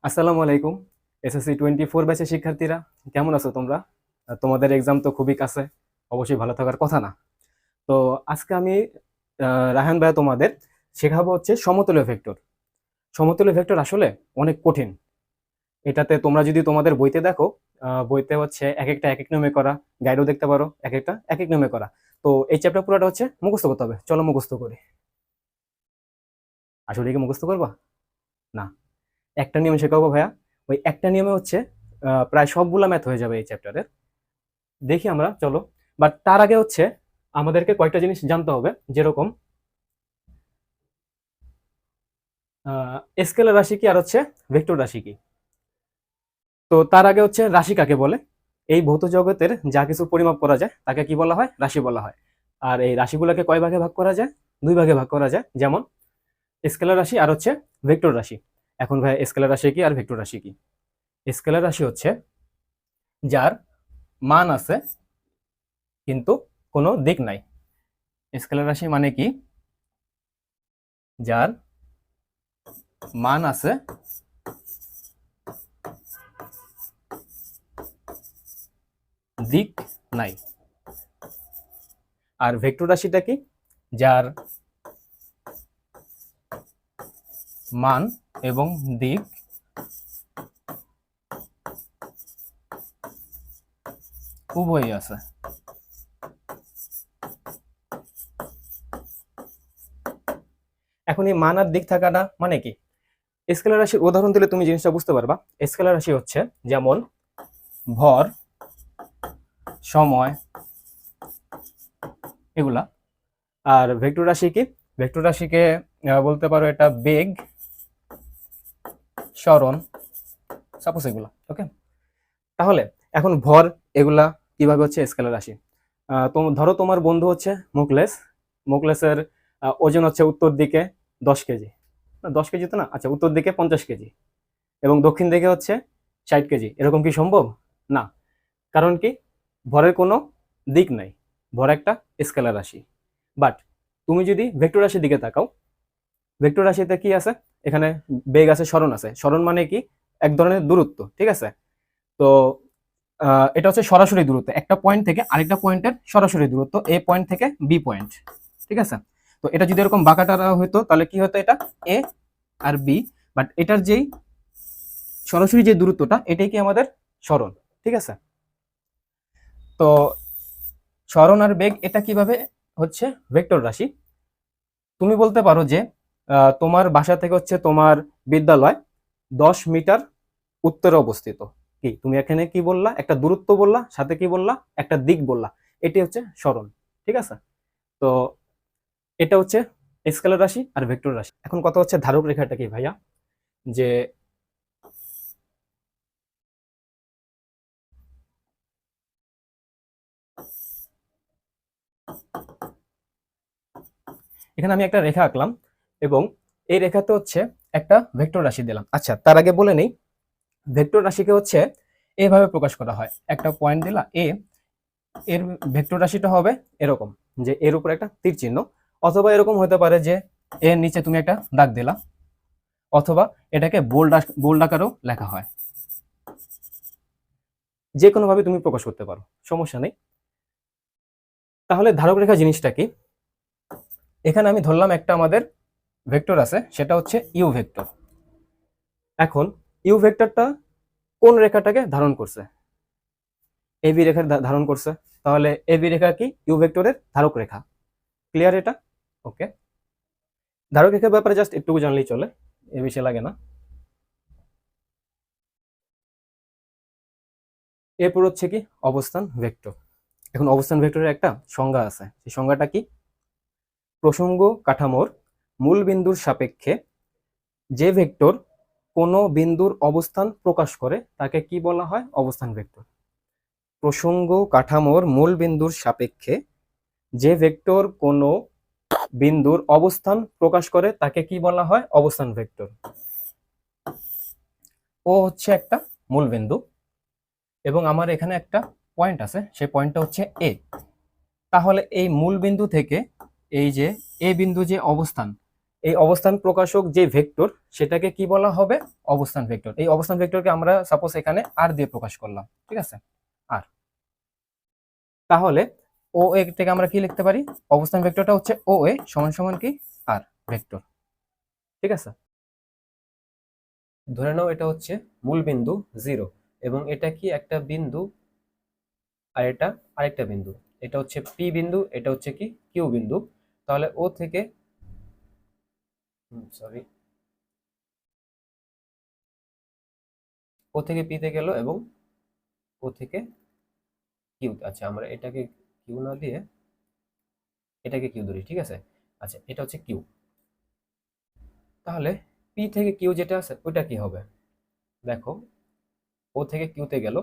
আসসালামু আলাইকুম। এসএসসি 24 ব্যাচের শিক্ষার্থীরা কেমন আছো তোমরা? তোমাদের এক্সাম তো খুবই কাছে, অবশ্যই ভালো থাকার কথা না? তো আজকে আমি রায়হান ভাইয়া তোমাদের শেখাবো হচ্ছে সমতুল্য ভেক্টর। সমতুল্য ভেক্টর আসলে অনেক কঠিন। এটাতে তোমরা যদি তোমাদের বইতে দেখো, বইতে হচ্ছে এক একটা এক এক নিয়মে করা, গাইডও দেখতে পারো এক একটা এক এক নিয়মে করা। তো এই চ্যাপ্টার পুরোটা হচ্ছে মুখস্থ করতে হবে। চলো মুখস্থ করি। আসলে কি মুখস্থ করবা? না, একটা নিয়ম শেখাবো ভাইয়া। ওই একটা নিয়মে হচ্ছে প্রায় সবগুলা ম্যাথ হয়ে যাবে এই চ্যাপ্টারের। দেখি আমরা, চলো। বাট তার আগে হচ্ছে আমাদেরকে কয়েকটা জিনিস জানতে হবে, যেরকম স্কেলার রাশি কি আর হচ্ছে ভেক্টর রাশি কি। তো তার আগে হচ্ছে রাশি কাকে বলে। এই ভৌত জগতের যা কিছু পরিমাপ করা যায় তাকে কি বলা হয়? রাশি বলা হয়। আর এই রাশিগুলোকে কয় ভাগে ভাগ করা যায়? দুই ভাগে ভাগ করা যায়, যেমন স্কেলার রাশি আর হচ্ছে ভেক্টর রাশি। এখন ভাই, স্কেলার রাশি কি আর ভেক্টর রাশি কি? স্কেলার রাশি হচ্ছে যার মান আছে কিন্তু কোনো দিক নাই। স্কেলার রাশি মানে কি? যার মান আছে দিক নাই। আর ভেক্টর রাশিটা কি? যার মান এবং দিক উভয়ই আছে। এখন এই মান আর দিক থাকাটা মানে কি? স্কেলার রাশির উদাহরণ দিলে তুমি জিনিসটা বুঝতে পারবা। স্কেলার রাশি হচ্ছে যেমন ভর, সময়, এগুলা। আর ভেক্টর রাশি কি? ভেক্টর রাশিকে বলতে পারো এটা বেগ, সরণ, সাপোজ এগুলা। ওকে, তাহলে এখন ভর, এগুলা কিভাবে হচ্ছে স্কেলার রাশি। ধরো তোমার বন্ধু হচ্ছে মুকলেশ। মুকলেশের ওজন হচ্ছে উত্তর দিকে 10 কেজি। 10 কেজি তো না, আচ্ছা, উত্তর দিকে 50 কেজি এবং দক্ষিণ দিকে হচ্ছে 60 কেজি। এরকম কি সম্ভব? না। কারণ কি? ভরের কোনো দিক নাই। ভর একটা স্কেলার রাশি। বাট তুমি যদি ভেক্টর রাশির দিকে তাকাও, ভেক্টর রাশিতে কি আছে? এখানে বেগ আছে, সরণ আছে। সরণ মানে কি? এক ধরনের দূরত্ব, ঠিক আছে? তো এটা হচ্ছে সরাসরি দূরত্ব, একটা পয়েন্ট থেকে আরেকটা পয়েন্টের সরাসরি দূরত্ব, এ পয়েন্ট থেকে বি পয়েন্ট, ঠিক আছে? তো এটা যদি এরকম বাঁকাটারা হইতো তাহলে কি হতো? এটা এ আর বি। বাট এটার যেই সরাসরি যে দূরত্বটা, এটাই কি আমাদের সরণ, ঠিক আছে? তো সরণ আর বেগ এটা কিভাবে হচ্ছে ভেক্টর রাশি? তুমি বলতে পারো যে তোমার বাসা থেকে হচ্ছে তোমার বিদ্যালয় 10 মিটার উত্তরে অবস্থিত। কি তুমি এখানে কি বললা? একটা দূরত্ব বললা, সাথে কি বললা? একটা দিক বললা। এটি হচ্ছে সরণ, ঠিক আছে? তো এটা হচ্ছে স্কেলার রাশি আর ভেক্টর রাশি। এখন কথা হচ্ছে ধারক রেখাটা কি ভাইয়া? যে এখানে আমি একটা রেখা আঁকলাম এবং এই রেখাতে হচ্ছে একটা ভেক্টর রাশি দিলাম। আচ্ছা, তার আগে বলে নেই, ভেক্টর রাশিকে হচ্ছে এভাবে প্রকাশ করা হয়। একটা পয়েন্ট দিলা এ, এর ভেক্টর রাশিটা হবে এরকম, যে এর উপর একটা তীর চিহ্ন, অথবা এরকম হতে পারে যে এর নিচে তুমি একটা দাগ দিলা, অথবা এটাকে বোল্ড আকারেও লেখা হয়। যে কোনো ভাবে তুমি প্রকাশ করতে পারো, সমস্যা নেই। তাহলে ধারক রেখা জিনিসটা কি? এখানে আমি ধরলাম একটা আমাদের ভেক্টর আছে, সেটা হচ্ছে ইউ ভেক্টর। এখন ইউ ভেক্টরটা কোন রেখাটাকে ধারণ করছে? এবি রেখার ধারণ করছে। তাহলে এবি রেখা কি? ইউ ভেক্টরের ধারক রেখা। ক্লিয়ার এটা? ওকে, ধারক রেখার ব্যাপারে জাস্ট একটু জানলেই চলে, এ বিষয়ে লাগে না। এরপর হচ্ছে কি? অবস্থান ভেক্টর। এখন অবস্থান ভেক্টরের একটা সংজ্ঞা আছে, সেই সংজ্ঞাটা কি? প্রসঙ্গ কাঠামোর মূল বিন্দুর সাপেক্ষে যে ভেক্টর কোনো বিন্দুর অবস্থান প্রকাশ করে তাকে কি বলা হয়? অবস্থান ভেক্টর। প্রসঙ্গ কাঠামোর মূল বিন্দুর সাপেক্ষে যে ভেক্টর কোনো বিন্দুর অবস্থান প্রকাশ করে তাকে কি বলা হয়? অবস্থান ভেক্টর। ও হচ্ছে একটা মূল বিন্দু এবং আমার এখানে একটা পয়েন্ট আছে, সেই পয়েন্টটা হচ্ছে এ। তাহলে এই মূল বিন্দু থেকে এই যে এ বিন্দু যে অবস্থান, এই অবস্থান প্রকাশক যে ভেক্টর সেটাকে কি বলা হবে? অবস্থান ভেক্টর। এই অবস্থান ভেক্টরকে আমরা সাপোজ এখানে আর দিয়ে প্রকাশ করলাম, ঠিক আছে, আর। তাহলে ও এ থেকে আমরা কি লিখতে পারি? অবস্থান ভেক্টরটা হচ্ছে ও এ সমান সমান কি? আর ভেক্টর, ঠিক আছে। ধরে নাও এটা হচ্ছে মূল বিন্দু 0 এবং এটা কি একটা বিন্দু আর এটা আরেকটা বিন্দু। এটা হচ্ছে পি বিন্দু, এটা হচ্ছে কি কিউ বিন্দু। তাহলে ও থেকে সরি ও থেকে পিতে গেল এবং ও থেকে কিউ। আচ্ছা, আমরা এটাকে কিউ না দিয়ে এটাকে কিউ ধরি, ঠিক আছে। আচ্ছা, এটা হচ্ছে কিউ। তাহলে পি থেকে কিউ যেটা আছে ওইটা কি হবে? দেখো, ও থেকে কিউতে গেল,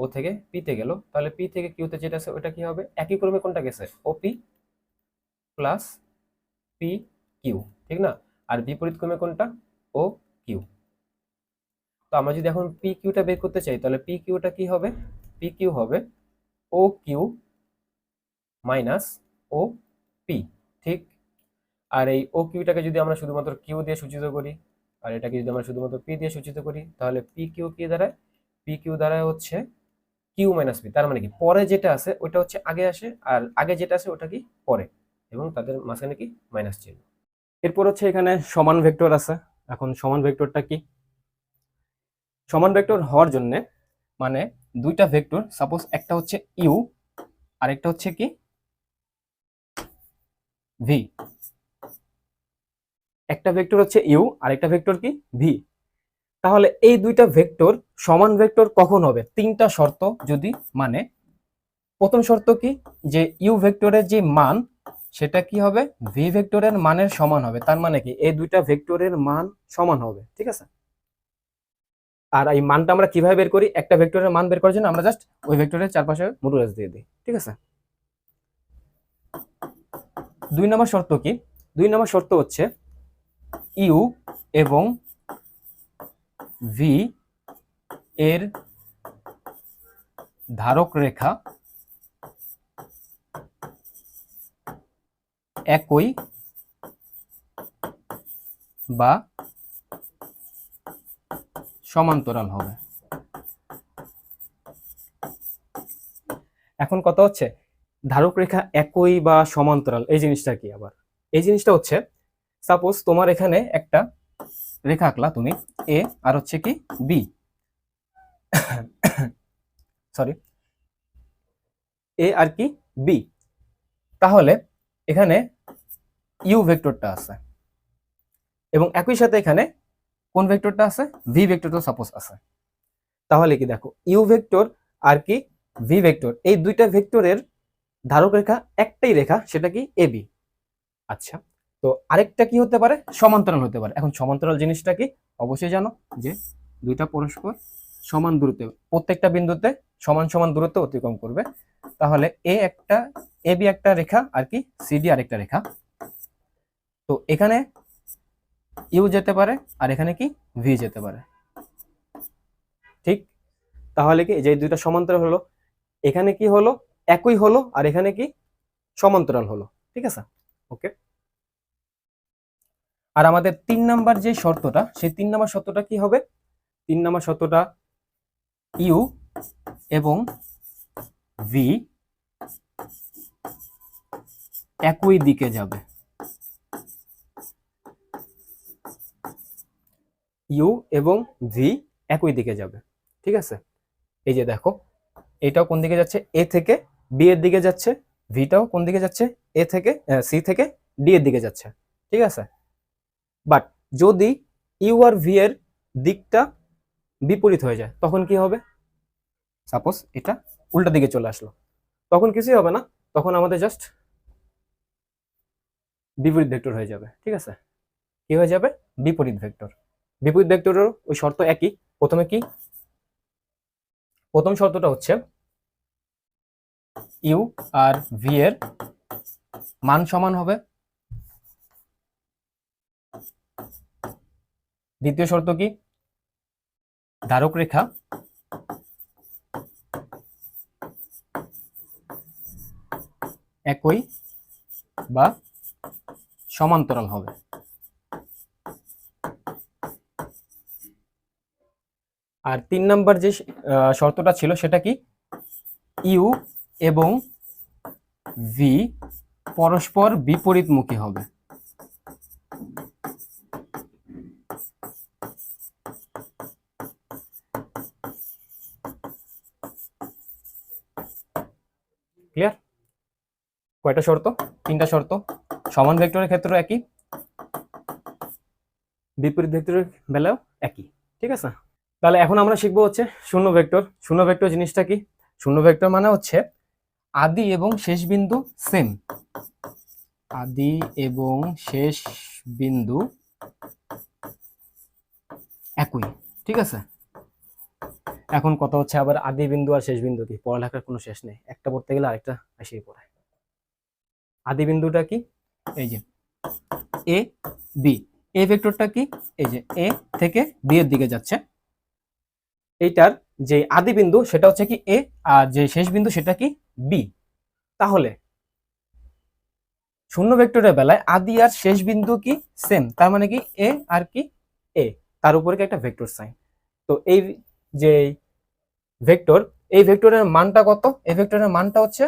ও থেকে পিতে গেল, তাহলে পি থেকে কিউতে যেটা আছে ওটা কি হবে? একই ক্রমে কোনটা গেছে? O P plus P Q, ঠিক না? আর বিপরীত ক্রমে কোনটা? O Q. তো আমরা যদি এখন পি কিউটা বের করতে চাই তাহলে পি কিউটা কি হবে? পি কিউ হবে O Q minus O P, ঠিক। আর এই ও কিউটাকে যদি আমরা শুধুমাত্র কিউ দিয়ে সূচিত করি আর এটাকে যদি আমরা শুধুমাত্র পি দিয়ে সূচিত করি তাহলে পি কিউ কি দাঁড়ায়? পি কিউ দাঁড়ায় হচ্ছে কিউ মাইনাস পি। তার মানে কি পরে যেটা আছে ওটা হচ্ছে আগে আসে আর আগে যেটা আছে ওটা কি পরে, এবং তাদের মাঝখানে কি মাইনাস চিহ্ন। এরপর হচ্ছে এখানে সমান ভেক্টর আছে। এখন সমান ভেক্টরটা কি? সমান ভেক্টর হওয়ার জন্য মানে দুইটা ভেক্টর, সাপোজ একটা হচ্ছে ইউ আর একটা হচ্ছে কি ভি। একটা ভেক্টর হচ্ছে ইউ আর একটা ভেক্টর কি ভি। তাহলে এই দুইটা ভেক্টর সমান ভেক্টর কখন হবে? তিনটা শর্ত যদি মানে। প্রথম শর্ত কি? যে ইউ ভেক্টরের যে মান সেটা কি হবে? ভি ভেক্টরের মানের সমান হবে। তার মানে কি এই দুইটা ভেক্টরের মান সমান হবে, ঠিক আছে। আর এই মানটা আমরা কিভাবে বের করি? একটা ভেক্টরের মান বের করার জন্য আমরা জাস্ট ওই ভেক্টরের চারপাশে মডুলাস দিয়ে দিই, ঠিক আছে। দুই নম্বর শর্ত কি? দুই নম্বর শর্ত হচ্ছে ইউ এবং ভি এর ধারক রেখা একই বা সমান্তরাল হবে। এখন কথা হচ্ছে ধারক রেখা একই বা সমান্তরাল, এই জিনিসটা কি? আবার এই জিনিসটা হচ্ছে সাপোজ তোমার এখানে একটা রেখা আঁকলা তুমি এ আর হচ্ছে কি বি, সরি, এ আর কি বি। তাহলে এখানে ইউ ভেক্টরটা আছে এবং একই সাথে এখানে কোন ভেক্টরটা আছে? ভি ভেক্টরটা সাপোজ আছে। তাহলে কি দেখো, ইউ ভেক্টর আর কি ভি ভেক্টর, এই দুইটা ভেক্টরের ধারক রেখা একটাই রেখা, সেটা কি এ বি। আচ্ছা, তো আরেকটা কি হতে পারে? সমান্তরাল হতে পারে। এখন সমান্তরাল জিনিসটা কি? অবশ্যই জানো যে দুইটা পরস্পর সমান দূরত্বে প্রত্যেকটা বিন্দুতে সমান সমান দূরত্ব অতিক্রম করবে। তাহলে এ একটা এ বি একটা রেখা আর কি সিডি আরেকটা রেখা। তো এখানে ইউ যেতে পারে আর এখানে কি ভি যেতে পারে, ঠিক। তাহলে কি যে দুইটা সমান্তরাল হলো, এখানে কি হলো? একই হলো আর এখানে কি সমান্তরাল হলো, ঠিক আছে, ওকে। আর আমাদের 3 নাম্বার যে শর্তটা, সেই 3 নাম্বার শর্তটা কি হবে? 3 নাম্বার শর্তটা ইউ এবং ভি একই দিকে যাবে। ইউ এবং ভি একই দিকে যাবে, ঠিক আছে। এই যে দেখো, এটাও কোন দিকে যাচ্ছে? এ থেকে বি এর দিকে যাচ্ছে। ভিটাও কোন দিকে যাচ্ছে? এ থেকে সি থেকে ডি এর দিকে যাচ্ছে, ঠিক আছে। বাট যদি ইউ আর ভি এর দিকটা বিপরীত হয়ে যায় তখন কি হবে? সাপোজ এটা উল্টা দিকে চলে আসলো, তখন কিছুই হবে না, তখন আমাদের জাস্ট বিপরীত ভেক্টর হয়ে যাবে, ঠিক আছে। কি হয়ে যাবে? বিপরীত ভেক্টর। বিপরীত ভেক্টরের ওই শর্ত একই। প্রথমে কি? প্রথম শর্তটা হচ্ছে ইউ আর ভি এর মান সমান হবে। দ্বিতীয় শর্ত কি? ধারক রেখা একই বা সমান্তরাল হবে। আর 3 নাম্বার যে শর্তটা ছিল সেটা কি, ইউ এবং ভি পরস্পর বিপরীতমুখী হবে। ক্লিয়ার? কয়টা শর্ত? 3টা শর্ত। সমান ভেক্টরের ক্ষেত্রে একই, বিপরীত ভেক্টরের বেলাও একই। ঠিক আছে, তাহলে এখন আমরা শিখবো হচ্ছে শূন্য ভেক্টর। শূন্য ভেক্টর জিনিসটা কি? শূন্য ভেক্টর মানে হচ্ছে আদি এবং শেষ বিন্দু সেম, আদি এবং শেষ বিন্দু একই। ঠিক আছে, এখন কথা হচ্ছে আবার আদি বিন্দু আর শেষ বিন্দু কি, পড়ালেখার কোনো শেষ নেই, একটা পড়তে গেলে আরেকটা এসেই পড়ে। আদি বিন্দুটা কি, এই যে এ বি, এ ভেক্টরটা কি, এই যে এ থেকে বি এর দিকে যাচ্ছে, এইটার যে আদি বিন্দু সেটা হচ্ছে কি এ, আর যে শেষ বিন্দু সেটা কি বি। তাহলে শূন্য ভেক্টরের বেলায় আদি আর শেষ বিন্দু কি সেম, তার মানে কি এ আর কি এ, তার উপরে কি একটা ভেক্টর সাইন। তো এই যে ভেক্টর, এই ভেক্টরের মানটা কত, এই ভেক্টরের মানটা হচ্ছে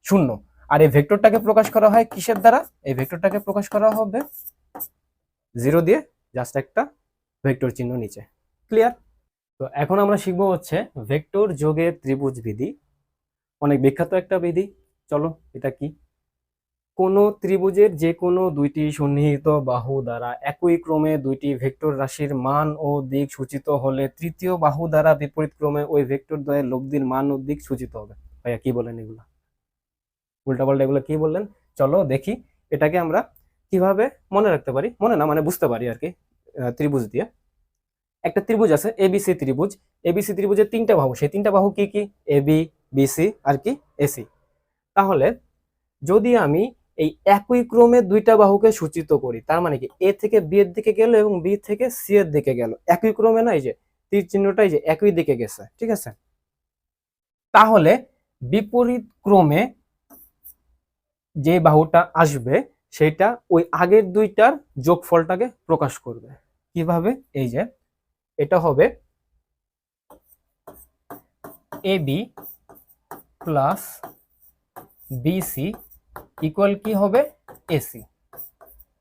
0। আর এই ভেক্টরটাকে প্রকাশ করা হয় কিসের দ্বারা, এই ভেক্টরটাকে প্রকাশ করা হবে 0 দিয়ে, জাস্ট একটা ভেক্টর চিহ্ন নিচে। ক্লিয়ার? তো এখন আমরা শিখবো হচ্ছে ভেক্টর যোগে ত্রিভুজ বিধি। অনেক বিখ্যাত একটা বিধি। চলো এটা কি, কোন ত্রিভুজের যে কোনো দুইটি সন্নিহিত বাহু দ্বারা একই ক্রমে দুইটি ভেক্টর রাশির মান ও দিক সূচিত হলে তৃতীয় বাহু দ্বারা বিপরীত ক্রমে ওই ভেক্টর দ্বয়ের লব্ধির মান ও দিক সূচিত হবে। ভাইয়া কি বলেন এগুলা, উল্টাপাল্টা এগুলো কি বললেন? চলো দেখি এটাকে আমরা কিভাবে মনে রাখতে পারি, মনে না মানে বুঝতে পারি আর কি। ত্রিভুজ দিয়ে, একটা ত্রিভুজ আছে এবিসি ত্রিভুজ, এবিসি ত্রিভুজের 3টা বাহু, সেই 3টা বাহু কি কি, এবি, বিসি আর কি এসি। তাহলে যদি আমি এই একই ক্রমে দুইটা বাহুকে সূচিত করি, তার মানে কি এ থেকে বি এর দিকে গেল এবং বি থেকে সি এর দিকে গেল, একই ক্রমে না, এই যে তীর চিহ্নটা এই যে একই দিকে গেছে। ঠিক আছে, তাহলে বিপরীত ক্রমে যে বাহুটা আসবে সেটা ওই আগের দুইটার যোগফলটাকে প্রকাশ করবে। কিভাবে? এই যে এটা হবে এবি প্লাস বিসি ইকুয়াল কি হবে এসি,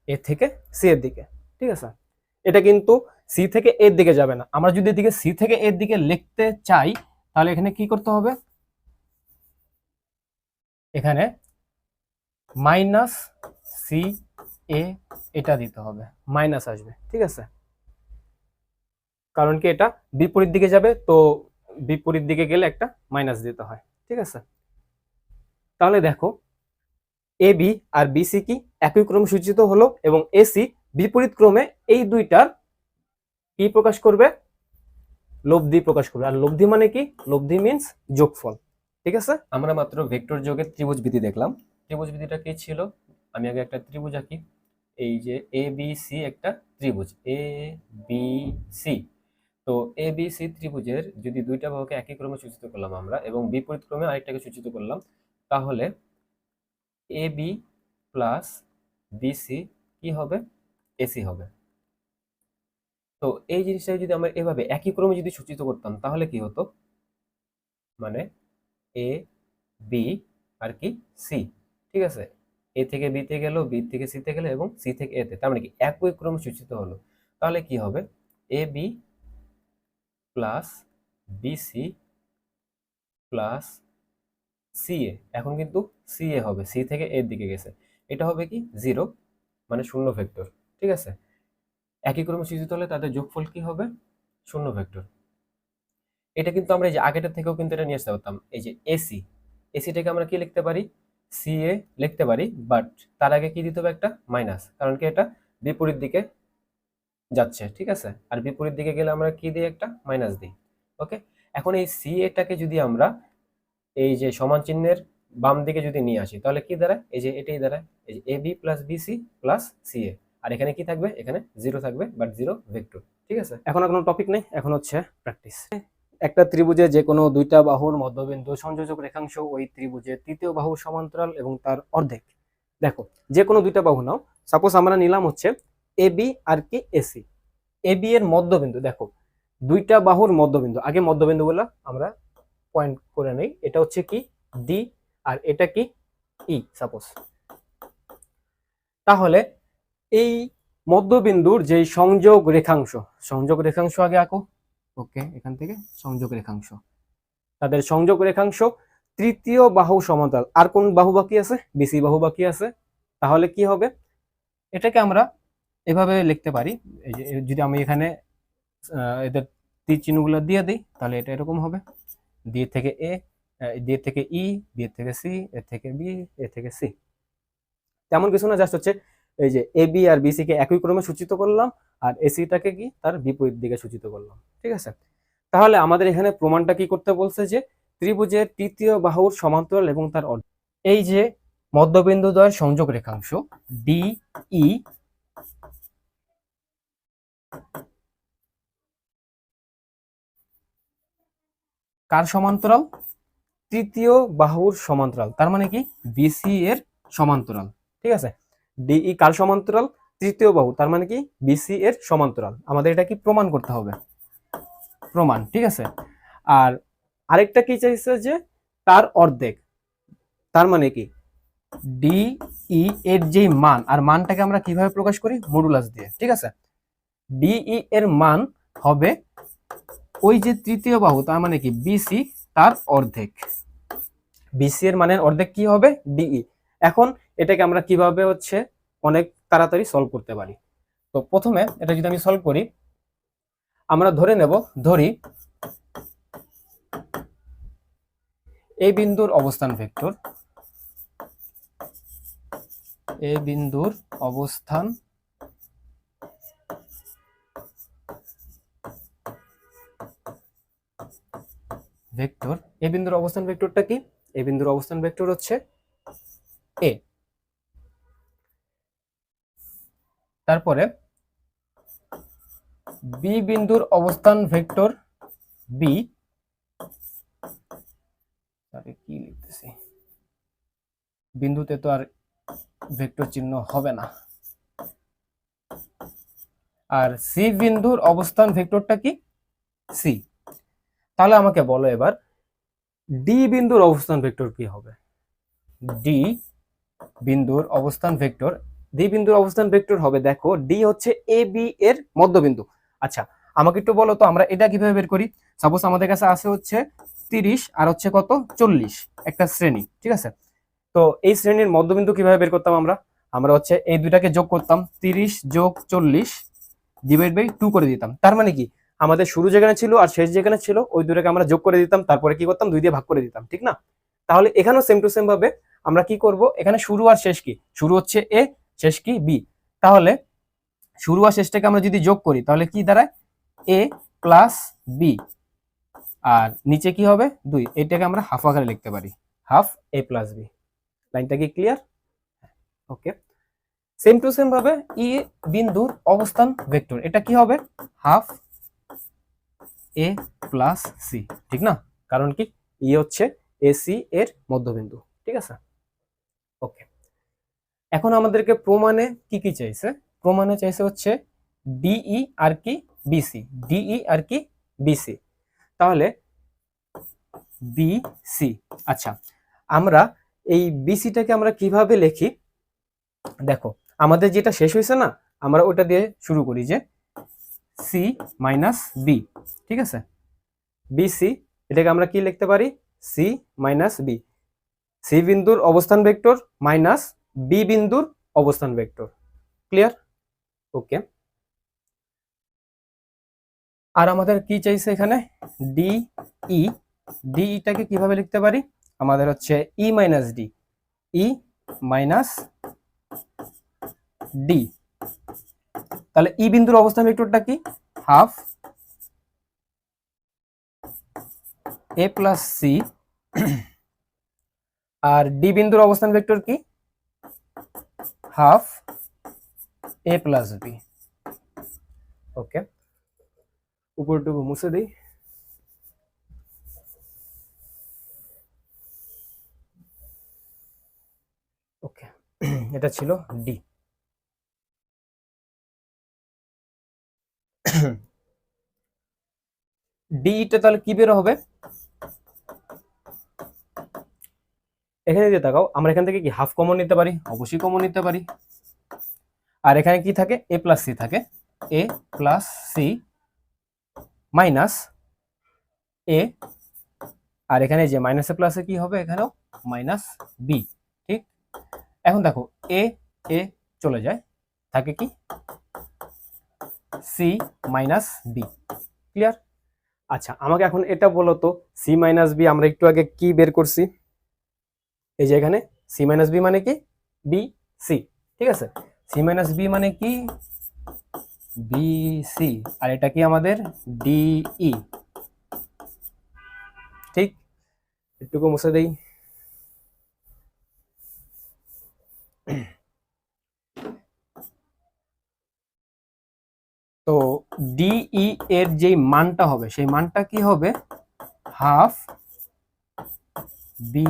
এ থেকে সি এর দিকে। ঠিক আছে, এটা কিন্তু সি থেকে এর দিকে যাবে না। আমরা যদি এদিকে সি থেকে এর দিকে লিখতে চাই তাহলে এখানে কি করতে হবে, এখানে মাইনাস সি এ এটা দিতে হবে, মাইনাস আসবে। ঠিক আছে, কারণ কি এটা বিপরীত দিকে যাবে, তো বিপরীত দিকে গেলে একটা মাইনাস দিতে হয়। ঠিক আছে, তাহলে দেখো এ বি আর বিসি কি একই ক্রমে সূচিত হলো এবং এসি বিপরীত ক্রমে এই দুইটার কি প্রকাশ করবে, লব্ধি প্রকাশ করবে। আর লব্ধি মানে কি, লব্ধি মিন্স যোগফল। ঠিক আছে, আমরা মাত্র ভেক্টর যোগের ত্রিভুজ বিধি দেখলাম। ত্রিভুজ বিধিটা কি ছিল, আমি আগে একটা ত্রিভুজ আঁকি। এই যে এ বি সি একটা ত্রিভুজ, এ বি সি। তো এ বি সি ত্রিভুজের যদি দুইটা বাহুকে একই ক্রমে সূচিত করলাম আমরা এবং বিপরীত ক্রমে আরেকটাকে সূচিত করলাম, তাহলে এ বি প্লাস বিসি কি হবে, এসি হবে। তো এই জিনিসটা যদি আমরা এভাবে একই ক্রমে যদি সূচিত করতাম তাহলে কি হতো, মানে এ বি আর কি সি। ঠিক আছে, এ থেকে বিতে গেল, বি থেকে সিতে গেল এবং সি থেকে এতে, তার মানে কি একই ক্রমে সূচিত হলো। তাহলে কি হবে, A B plus BC plus C A, এখন কিন্তু সি এ হবে, সি থেকে এর দিকে গেছে, এটা হবে কি 0, মানে শূন্য ভেক্টর। ঠিক আছে, একই ক্রমে সূচিত হলে তাদের যোগফল কি হবে, শূন্য ভেক্টর। এটা কিন্তু আমরা এই যে আগেটা থেকেও কিন্তু এটা নিয়ে আসতে পারতাম, এই যে এসি, এসিটাকে আমরা কি লিখতে পারি, সি এ লিখতে পারি, বাট তার আগে কি দিতে হবে, একটা মাইনাস, কারণ কি এটা বিপরীত দিকে যাচ্ছে। ঠিক আছে, আর বিপরীত দিকে গেলে আমরা কি দিই, একটা মাইনাস দিই। ওকে, এখন এই সি এটাকে যদি আমরা এই যে সমান চিহ্নের বাম দিকে যদি নিয়ে আসি তাহলে কি দাঁড়ায়, এই যে এটাই দাঁড়ায়, এই যে A B plus BC plus C A. আর এখানে কি থাকবে, এখানে 0 থাকবে, বাট 0 ভেক্টর। ঠিক আছে, এখন আর কোনো টপিক নেই, এখন হচ্ছে প্র্যাকটিস। একটা ত্রিভুজে যে কোনো দুইটা বাহুর মধ্যবিন্দু সংযোজক রেখাংশ ওই ত্রিভুজের তৃতীয় বাহুর সমান্তরাল এবং তার অর্ধেক। দেখো যে কোনো দুইটা বাহু নাও, সাপোজ আমরা নিলাম হচ্ছে এ বি আর কি এসি। এ বি এর মধ্যবিন্দু দেখো, দুইটা বাহুর মধ্যবিন্দু, আগে মধ্যবিন্দুগুলো আমরা পয়েন্ট করে নেই। এটা হচ্ছে কি ডি আর এটা কি ই সাপোজ। তাহলে এই মধ্যবিন্দুর যে সংযোগ রেখাংশ আগে আঁকো। ওকে, এখান থেকে সংযোগ রেখাংশ, তাদের সংযোগ রেখাংশ তৃতীয় বাহু সমান্তরাল। আর কোন বাহু বাকি আছে? বিসি বাহু বাকি আছে। তাহলে কি হবে, এটাকে আমরা এভাবে লিখতে পারি। এই যে যদি আমি এখানে এদের তীর চিহ্নগুলো দিয়ে দিই, তাহলে এটা এরকম হবে, দিয়ে থেকে এ, দিয়ে থেকে ই, দিয়ে থেকে সি, এ থেকে বি, এ থেকে সি। তেমন কিছু না, জাস্ট হচ্ছে এই যে এ বি আর বিসি কে একই ক্রমে সূচিত করলাম, আর এসিটাকে কি তার বিপরীত দিকে সূচিত করলাম। ঠিক আছে, তাহলে আমাদের এখানে প্রমাণটা কি করতে বলছে যে ত্রিভুজের তৃতীয় বাহুর সমান্তরাল এবং তার অর্ধেক। এই যে মধ্যবিন্দুদ্বয়ের সংযোগ রেখাংশ ডি ই কার সমান্তরাল? তৃতীয় বাহুর সমান্তরাল, তার মানে কি বিসি এর সমান্তরাল। ঠিক আছে, ডিই কার সমান্তরাল? তৃতীয় বাহু, তার মানে কি বিসি এর সমান্তরাল। আমাদের এটা কি প্রমাণ করতে হবে, প্রমাণ। ঠিক আছে, আর আরেকটা কি চাইছে যে তার অর্ধেক, তার মানে কি ডিই এর যে মান, আর মানটাকে আমরা কিভাবে প্রকাশ করি? মডুলাস দিয়ে। ঠিক আছে, ডিই এর মান হবে ওই যে তৃতীয় বাহু, তার মানে কি বিসি তার অর্ধেক। বিসি এর মানের অর্ধেক কি হবে? ডিই। এখন এটাকে আমরা কিভাবে হচ্ছে অনেক তাড়াতাড়ি সলভ করতে পারি। তো প্রথমে এটা যদি আমি সলভ করি, আমরা ধরে নেব, ধরি এই বিন্দুর অবস্থান ভেক্টর, এই বিন্দুর অবস্থান ভেক্টর, এই বিন্দুর অবস্থান ভেক্টরটা কি? এই বিন্দুর অবস্থান ভেক্টর হচ্ছে এ। তারপরে বি বিন্দুর অবস্থান ভেক্টর বি, কি লিখতেছি, বিন্দুতে তো আর ভেক্টর চিহ্ন হবে না। আর সি বিন্দুর অবস্থান ভেক্টরটা কি? সি। তাহলে আমাকে বলো এবার ডি বিন্দুর অবস্থান ভেক্টর কি হবে? ডি বিন্দুর অবস্থান ভেক্টর, ডি বিন্দুর অবস্থান ভেক্টর হবে, দেখো ডি হচ্ছে এ বি এর মধ্যবিন্দু। আচ্ছা, আমাকে একটু বলো তো আমরা এটা কিভাবে বের করি? সাপোজ আমাদের কাছে আছে হচ্ছে 30 আর হচ্ছে কত 40 একটা শ্রেণী। ঠিক আছে, তো এই শ্রেণীর মধ্যবিন্দু কিভাবে বের করতাম আমরা? আমরা হচ্ছে এই দুইটাকে যোগ করতাম, 30 যোগ 40 ডিভাইড বাই 2 করে দিতাম। তার মানে কি আমাদের শুরু যেখানে ছিল আর শেষ যেখানে ছিল ওই দুটাকে আমরা যোগ করে দিতাম, তারপরে কি করতাম 2 দিয়ে ভাগ করে দিতাম। ঠিক না? তাহলে এখানেও সেম টু সেম ভাবে আমরা কি করব, এখানে শুরু আর শেষ কি? শুরু হচ্ছে এ, শেষ কি বি। তাহলে শুরু আর শেষটাকে আমরা যদি যোগ করি তাহলে কি দাঁড়ায়? এ প্লাস বি, আর নিচে কি হবে 2। এটাকে আমরা হাফ আকারে লিখতে পারি, হাফ এ প্লাস বি। লাইনটা কি clear? Okay, same to same ভাবে ই বিন্দুর অবস্থান ভেক্টর, এটা কি হবে? Half A plus C. ঠিক না? কারণ কি ই হচ্ছে এসি এর মধ্যবিন্দু। ঠিক আছে, ওকে। এখন আমাদেরকে প্রমাণে কি কি চাইছে? প্রমাণে চাইছে হচ্ছে ডিই আর কি বিসি, ডিই আর কি বিসি। তাহলে বিসি, আচ্ছা আমরা এই বিসিটাকে আমরা কিভাবে লিখি? দেখো আমাদের যেটা শেষ হয়েছে না, আমরা ওটা দিয়ে শুরু করি যে সি মাইনাস বি। ঠিক আছে, বিসি, এটাকে আমরা কি লিখতে পারি? সি মাইনাস বি, সি বিন্দুর অবস্থান ভেক্টর মাইনাস বি বিন্দুর অবস্থান ভেক্টর। ক্লিয়ার? ওকে, আর আমাদের কি চাইছে এখানে? ডিই, ডিইটাকে কিভাবে লিখতে পারি? আমাদের হচ্ছে ই মাইনাস ডি, ই মাইনাস ডি। তাহলে ই বিন্দুর অবস্থান ভেক্টরটা কি? হাফ এ প্লাস সি, আর ডি বিন্দুর অবস্থান ভেক্টর কি? Half A plus B. ওকে, উপরটুকু মুছে দিই। ওকে, এটা ছিল ডি। ডিইটা তাহলে কি বের হবে, এখানে দিয়ে তাকাও, আমরা এখান থেকে কি হাফ কমন নিতে পারি, অবশ্যই কমন নিতে পারি। আর এখানে কি থাকে, এ প্লাস সি থাকে, এ প্লাস সি মাইনাস এ, আর এখানে যে মাইনাসে প্লাসে কি হবে, এখানেও মাইনাস বি। ঠিক, এখন দেখো এ এ চলে যায়, থাকে কি সি মাইনাস বি। ক্লিয়ার? আচ্ছা, আমাকে এখন এটা বলো তো, সি মাইনাস বি আমরা একটু আগে কি বের করছি, এই যে এখানে সি মাইনাস বি মানে কি, বি সি। ঠিক আছে, সি মাইনাস বি মানে কি, বি সি, আর এটা কি আমাদের ডিই। ঠিক, একটুকু মুছে দেই। তো ডিই এর যে মানটা হবে, সেই মানটা কি হবে, হাফ বি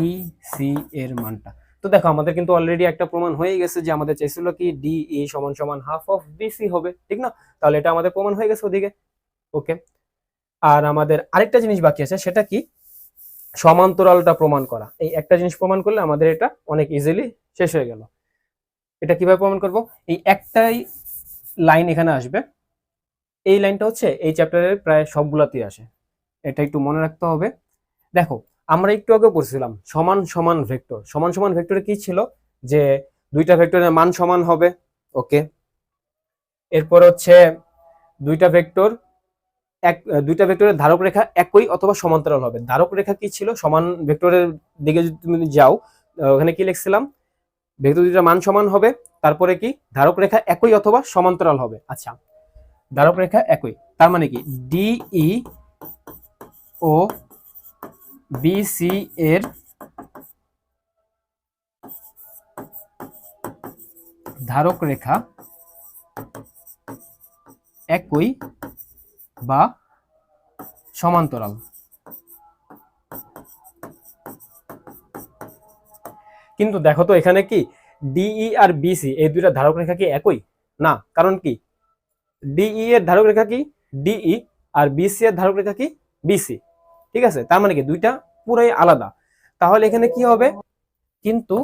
সি এর মানটা। তো দেখো আমাদের কিন্তু অলরেডি একটা প্রমাণ হয়ে গেছে যে আমাদের চাইছিল কি ডিই সমান সমান হাফ অফ বিসি হবে, ঠিক না? তাহলে এটা আমাদের প্রমাণ হয়ে গেছে ওদিকে। ওকে, আর আমাদের আরেকটা জিনিস বাকি আছে, সেটা কি, সমান্তরালটা প্রমাণ করা। এই একটা জিনিস প্রমাণ করলে আমাদের এটা অনেক ইজিলি শেষ হয়ে গেল। এটা কিভাবে প্রমাণ করব, এই একটাই লাইন এখানে আসবে, এই লাইনটা হচ্ছে এই চ্যাপ্টারের প্রায় সবগুলাতেই আসে, এটা একটু মনে রাখতে হবে। দেখো আমরা একটু আগে পড়ছিলাম সমান সমান ভেক্টর, সমান সমান ভেক্টরে কি ছিল, যে দুইটা ভেক্টরের মান সমান হবে। ওকে, এরপর হচ্ছে দুইটা ভেক্টর দুইটা ভেক্টরের ধারক রেখা একই অথবা সমান্তরাল হবে। ধারক রেখা কি ছিল, সমান ভেক্টরের দিকে যদি তুমি যাও, ওখানে কি লিখছিলাম, ভেক্টর দুইটা মান সমান হবে, তারপরে কি ধারক রেখা একই অথবা সমান্তরাল হবে। আচ্ছা, ধারক রেখা একই তার মানে কি, ডিই ও বিসি এর ধারক রেখা একই বা সমান্তরাল। কিন্তু দেখো তো এখানে কি ডিই আর বিসি এই দুইটা ধারক রেখা কি একই না, কারণ কি ডিই এর ধারক রেখা কি ডিই, আর বিসি এর ধারক রেখা কি বিসি। ঠিক আছে, তার মানে কি দুইটা পুরাই আলাদা। তাহলে এখানে কি হবে, কিন্তু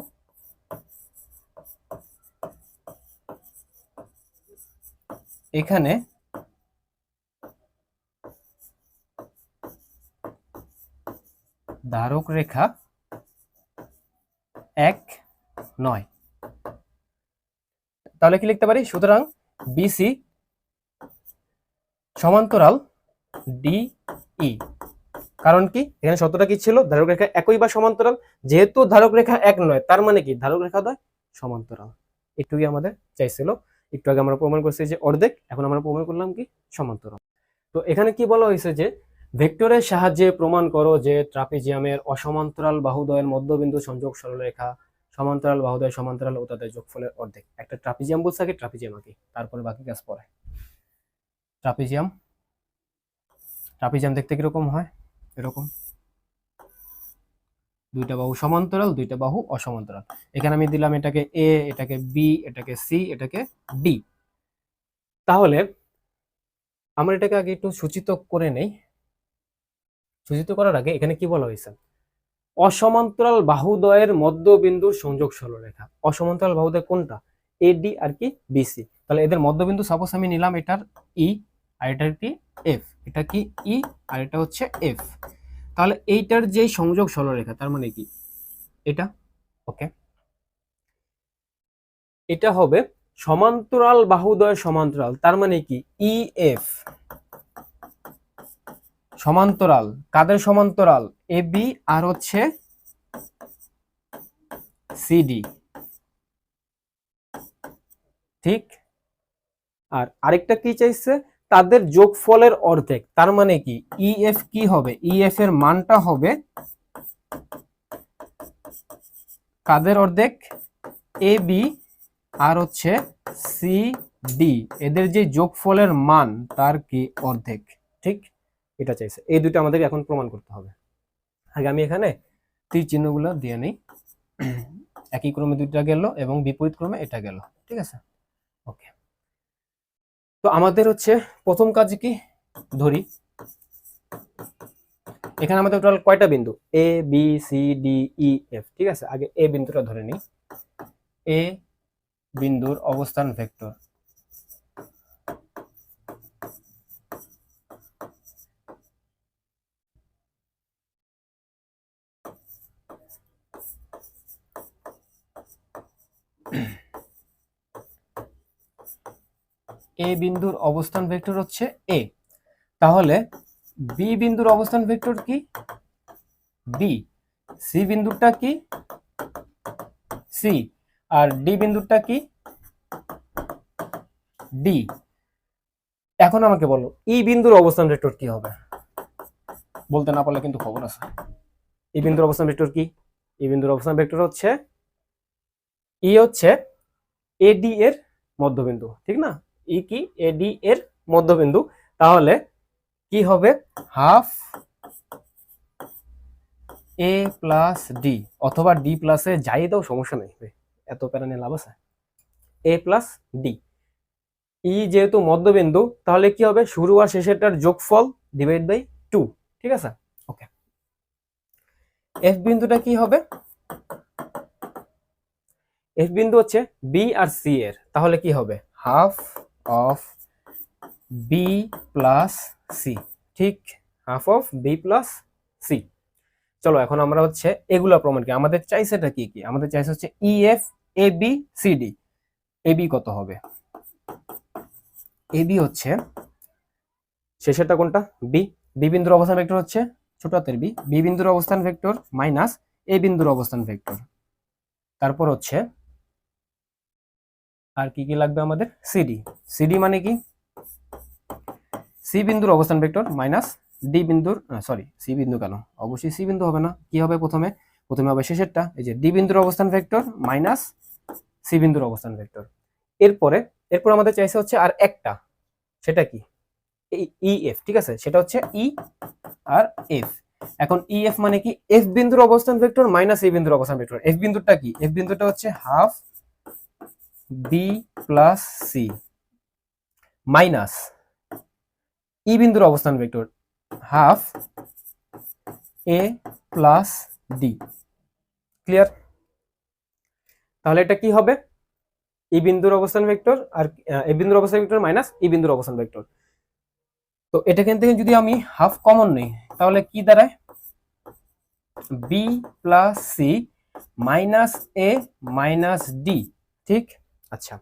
এখানে ধারক রেখা এক নয়। তাহলে কি লিখতে পারি, সুতরাং বিসি সমান্তরাল ডিই। কারণ কি এখানে শর্তটা কি ছিল, ধারক রেখা একই বা সমান্তরাল, যেহেতু ধারক রেখা এক নয় তার মানে কি ধারক রেখা দ্বয় সমান্তরাল। একটু কি আমাদের চাইছিল, একটু আগে আমরা প্রমাণ করছি যে অর্ধেক, এখন আমরা প্রমাণ করলাম কি সমান্তরাল। তো এখানে কি বলা হয়েছে যে ভেক্টরের সাহায্যে প্রমাণ করো যে ট্রাপিজিয়ামের অসমান্তরাল বাহুদ্বয়ের মধ্যবিন্দু সংযোগ সরলরেখা সমান্তরাল বাহুদ্বয় সমান্তরাল ও তাদের যোগফলের অর্ধেক। একটা ট্রাপিজিয়াম বলছে আগে, ট্রাপিজিয়াম আগে, তারপরে বাকি কাজ পরে। ট্রাপিজিয়াম, ট্রাপিজিয়াম দেখতে কিরকম হয়, এরকম দুইটা বাহু সমান্তরাল, দুইটা বাহু অসমান্তরাল। এখানে আমি দিলাম এটাকে এ, এটাকে বি, এটাকে সি, এটাকে ডি। তাহলে আমরা এটাকে আগে একটু সূচিত করে নেই। সূচিত করার আগে এখানে কি বলা হয়েছে, অসমান্তরাল বাহুদ্বয়ের মধ্যবিন্দুর সংযোগ সরলরেখা। অসমান্তরাল বাহুদ্বয় কোনটা, এ ডি আর কি বিসি। তাহলে এদের মধ্যবিন্দু সাপোজ আমি নিলাম এটার ই, আর এটার কি এফ, এটা কি ই আর এটা হচ্ছে এফ। তাহলে এইটার যে সংযোগ সরলরেখা তার মানে কি এটা, ওকে, এটা হবে সমান্তরাল বাহুদ্বয় সমান্তরাল, তার মানে কি ই এফ সমান্তরাল, কাদের সমান্তরাল, এ বি আর হচ্ছে সিডি। ঠিক, আর আরেকটা কি চাইছে, তাদের যোগফলের অর্ধেক, তার মানে কি ইএফ কি হবে, ইএফ এর মানটা হবে কাদের অর্ধেক, এ বি আর হচ্ছে সি ডি, এদের যে যোগফলের মান তার কি অর্ধেক। ঠিক, এটা চাইছে, এই দুটো আমাদের এখন প্রমাণ করতে হবে। আগে আমি এখানে তীর চিহ্নগুলো দিয়ে নেই, একই ক্রমে দুইটা গেল এবং বিপরীত ক্রমে এটা গেল। ঠিক আছে, ওকে। তো আমাদের হচ্ছে প্রথম কাজ কি, ধরি এখানে আমাদের টোটাল কয়টা বিন্দু, A B C D E F, ঠিক আছে। আগে এ বিন্দুটা ধরে নিই, এ বিন্দুর অবস্থান ভেক্টর এ বিন্দুর অবস্থান ভেক্টর হচ্ছে এ, তাহলে বি বিন্দুর অবস্থান ভেক্টর কি, বি, সি বিন্দুটা কি, সি, আর ডি বিন্দুটা কি, ডি। এখন আমাকে বলো ই বিন্দুর অবস্থান ভেক্টর কি হবে, বলতে না পারলে কিন্তু খবর আছে। ই বিন্দুর অবস্থান ভেক্টর কি, ই বিন্দুর অবস্থান ভেক্টর হচ্ছে ই হচ্ছে এডি এর মধ্যবিন্দু, ঠিক না, ই কি এডি এর মধ্যবিন্দু, তাহলে কি হবে হাফ এ প্লাস ডি, অথবা ডি প্লাসে যাই দাও সমস্যা নেই, এত প্যারা নিয়ে লাভ আছে, এ প্লাস ডি। ই যেহেতু মধ্যবিন্দু তাহলে কি হবে শুরু আর শেষেরটার যোগফল ডিভাইড বাই 2, ঠিক আছে। ওকে, এফ বিন্দুটা কি হবে, এফ বিন্দু হচ্ছে বি আর সি এর, তাহলে কি হবে half of B plus C, ঠিক, half of B plus C. চলো এখন আমরা হচ্ছে এগুলা প্রমাণ কি আমাদের চাইছেটা কি কি, আমাদের চাইছে হচ্ছে E F A B C D. A B কত হবে, এ বি হচ্ছে শেষেরটা কোনটা, বি, বি বিন্দুর অবস্থান ভেক্টর হচ্ছে ছোট হাতের বি, বি বিন্দুর অবস্থান ভেক্টর মাইনাস এ বিন্দুর অবস্থান ভেক্টর, তারপর হচ্ছে আর কি কি লাগবে আমাদের, সিডি, সিডি মানে কি, সি বিন্দুর অবস্থান ভেক্টর মাইনাস ডি বিন্দুর, সরি সি বিন্দু কেন, অবশ্যই সি বিন্দু হবে না, কি হবে প্রথমে, প্রথমে হবে শেষেরটা, এই যে ডি বিন্দুর অবস্থান ভেক্টর মাইনাস সি বিন্দুর অবস্থান ভেক্টর। এরপরে এরপর আমাদের চাইছে হচ্ছে আর একটা, সেটা কি ই এফ, ঠিক আছে, সেটা হচ্ছে ই আর এফ। এখন ই এফ মানে কি, এফ বিন্দুর অবস্থান ভেক্টর মাইনাস এই বিন্দুর অবস্থান ভেক্টর। এফ বিন্দুটা কি, এফ বিন্দুটা হচ্ছে half B plus C minus E বিন্দুর অবস্থান vector half A plus D. Clear, তাহলে এটা কি হবে ই বিন্দুর অবস্থান ভেক্টর আর এ বিন্দুর অবস্থান ভেক্টর মাইনাস ই বিন্দুর অবস্থান ভেক্টর। তো এটা এখান থেকে যদি আমি হাফ কমন নেই তাহলে কি দাঁড়ায়, B plus C minus A minus D, ঠিক। আচ্ছা,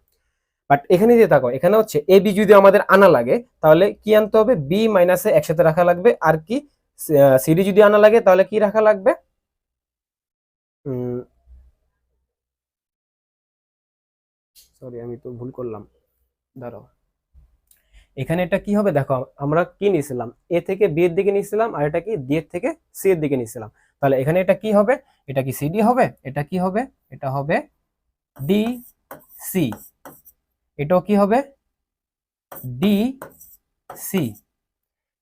বাট এখানে যে দেখো এখানে হচ্ছে এ বি যদি আমাদের আনা লাগে তাহলে কি আনতে হবে, বি মাইনাস এ একসাথে রাখা লাগবে, আর কি সিডি যদি আনা লাগে তাহলে কি রাখা লাগবে, সরি আমি তো ভুল করলাম, দাঁড়াও, এখানে এটা কি হবে দেখো আমরা কি নিয়েছিলাম, এ থেকে বি এর দিকে নিয়েছিলাম, আর এটা কি ডি এর থেকে সি এর দিকে নিয়েছিলাম, তাহলে এখানে এটা কি হবে, এটা কি সিডি হবে, এটা কি হবে, এটা হবে ডি সি, এটাও কি হবে ডি সি।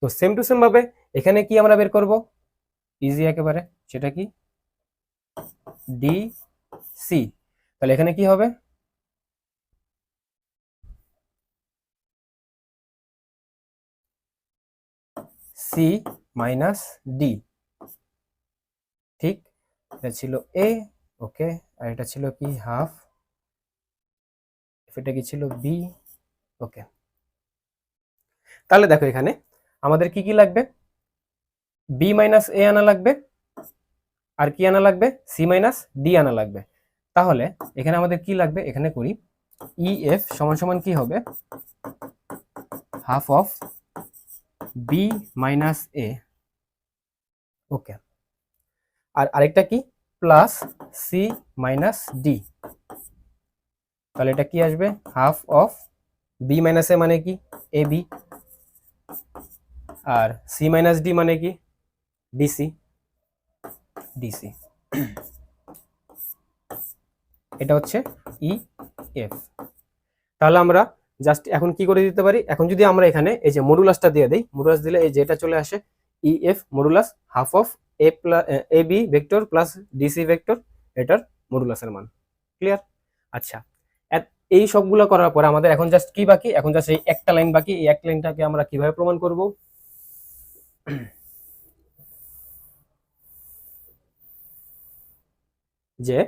তো সেম টু সেম ভাবে এখানে কি আমরা বের করব, ইজি একেবারে, সেটা কি ডি সি, তাহলে এখানে কি হবে সি মাইনাস ডি, ঠিক, এটা ছিল এ, ওকে, আর এটা ছিল কি হাফ, এটা কি ছিল বি, ওকে। তাহলে দেখো এখানে আমাদের কি কি লাগবে, বি মাইনাস এ আনা লাগবে, আর কি আনা লাগবে, সি মাইনাস ডি আনা লাগবে। তাহলে এখানে আমাদের কি লাগবে, এখানে করি ই এফ সমান সমান কি হবে হাফ অফ বি মাইনাস এ, ওকে, আর আরেকটা কি প্লাস সি মাইনাস ডি, তাহলে এটা কি আসবে হাফ অফ বি মাইনাস এ মানে কি A B, R C minus D মানে কি ডিসি, ডিসি, এটা হচ্ছে ই এফ। তাহলে আমরা জাস্ট এখন কি করে দিতে পারি, এখন যদি আমরা এখানে এই যে মডুলাসটা দিয়ে দেই, মডুলাস দিলে এই যেটা চলে আসে E F modulus half of A plus A B vector plus DC vector, এটার মডুলাসের মান। ক্লিয়ার, আচ্ছা, এই সবগুলো করার পরে আমাদের এখন জাস্ট কি বাকি, এখন জাস্ট এই একটা লাইন বাকি, এই এক লাইনটাকে আমরা কিভাবে প্রমাণ করব, যে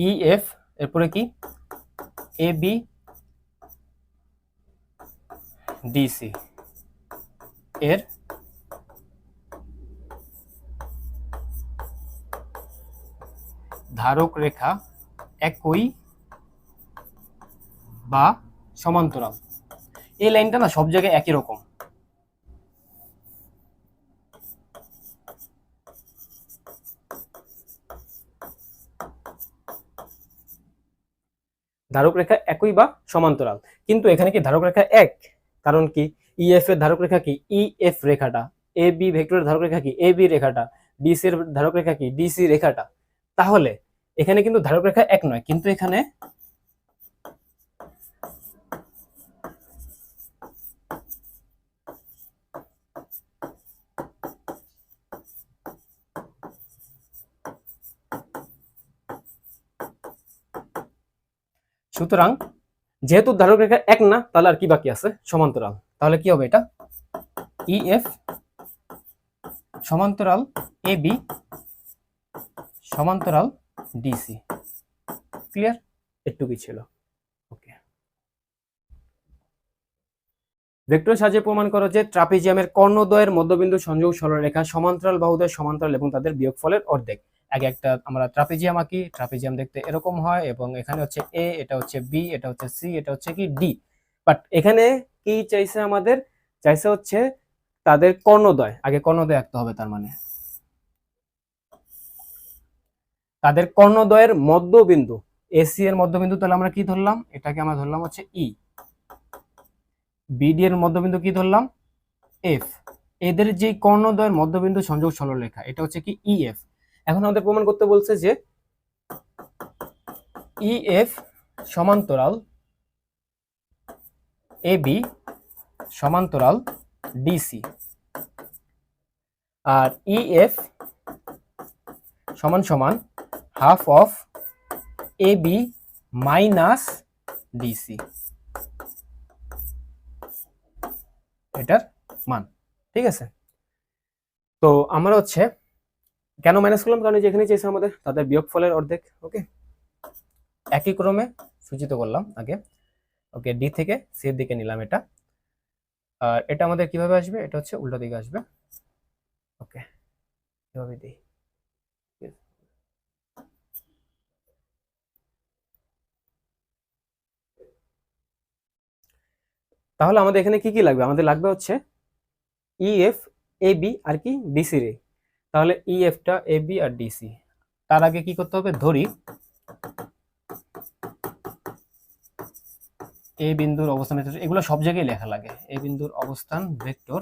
EF এরপরে কি AB DC এর ধারক রেখা একই বা সমান্তরাল। এই লাইনটা না সব জায়গায় একই রকম। ধারক রেখা একই বা সমান্তরাল, কিন্তু এখানে কি ধারক রেখা এক? কারণ কি EF এর ধারক রেখা কি EF রেখাটা, AB ভেক্টরের ধারক রেখা কি AB রেখাটা, DC এর ধারক রেখা কি DC রেখাটা। তাহলে এখানে কিন্তু ধারক রেখা এক নয়, কিন্তু এখানে সুতরাং যেহেতু ধারক রেখা এক না, তাহলে আর কি বাকি আছে? সমান্তরাল। তাহলে কি হবে এটা? EF সমান্তরাল AB সমান্তরাল DC। ক্লিয়ার? এটুকুই ছিল। ওকে। ভেক্টর সাহায্যে প্রমাণ করো যে ট্রাপিজিয়ামের কর্ণদ্বয়ের মধ্যবিন্দু সংযোগ সরলরেখা সমান্তরাল বাহুদ্বয় সমান্তরাল এবং তাদের বিয়োগফলের অর্ধেক। আগে একটা আমরা ট্রাপিজিয়াম আঁকি। ট্রাপিজিয়াম দেখতে এরকম হয় এবং এখানে হচ্ছে A, এটা হচ্ছে B, এটা হচ্ছে C, এটা হচ্ছে কি D। বাট এখানে কি চাইছে আমাদের? চাইছে হচ্ছে তাদের কর্ণদ্বয়। আগে কর্ণদ্বয় আঁকতে হবে, তার মানে তাদের কর্ণদ্বয়ের মধ্যবিন্দু AC এর মধ্যবিন্দু। তাহলে আমরা কি ধরলাম? এটাকে আমরা ধরলাম হচ্ছে E। BD এর মধ্যবিন্দু কি ধরলাম? F। এদের যে কর্ণদ্বয়ের মধ্যবিন্দু সংযোগ সরলরেখা, এটা হচ্ছে কি EF। এখন আমাদের প্রমাণ করতে বলছে যে EF সমান্তরাল AB সমান্তরাল DC, আর EF সমান সমান half of AB minus DC, এটার মান। ঠিক আছে? তো আমরা হচ্ছে কেন মাইনাস করলাম? কারণ যেখানে চেয়েছে আমাদের তাদের বিয়োগফলের অর্ধেক। ওকে, একই ক্রমে সূচিত করলাম আগে। ওকে, ডি থেকে সি এর দিকে নিলাম এটা। আর এটা আমাদের কিভাবে আসবে? এটা হচ্ছে উল্টো দিকে আসবে। ওকে, কিভাবে দিই? তাহলে আমাদের এখানে কি কি লাগবে? আমাদের লাগবে হচ্ছে EF AB আর কি DC রে। তাহলে EF টা AB আর DC। তার আগে কি করতে হবে? ধরি A বিন্দুর অবস্থান ভেক্টর, এগুলো সব জায়গায় লেখা লাগে। A বিন্দুর অবস্থান ভেক্টর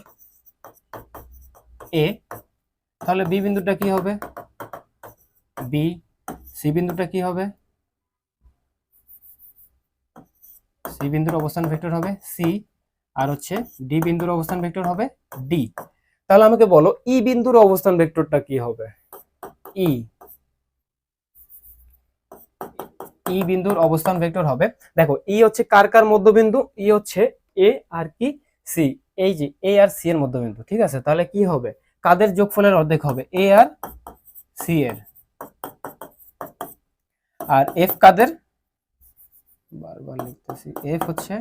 A। তাহলে B বিন্দুটা কি হবে? B। C বিন্দুটা কি হবে? C বিন্দুর অবস্থান ভেক্টর হবে C। আর হচ্ছে D বিন্দুর অবস্থান ভেক্টর হবে D। তাহলে আমাকে বলো E বিন্দুর অবস্থান ভেক্টরটা কি হবে? E বিন্দুর অবস্থান ভেক্টর হবে, দেখো E হচ্ছে কার কার মধ্যবিন্দু? E হচ্ছে A আর কি C। এই যে A আর C এর মধ্যবিন্দু। ঠিক আছে? তাহলে কি হবে? কাদের যোগফলের অর্ধেক হবে? A আর C এর। আর F কাদের? বারবার লিখতেছি, F হচ্ছে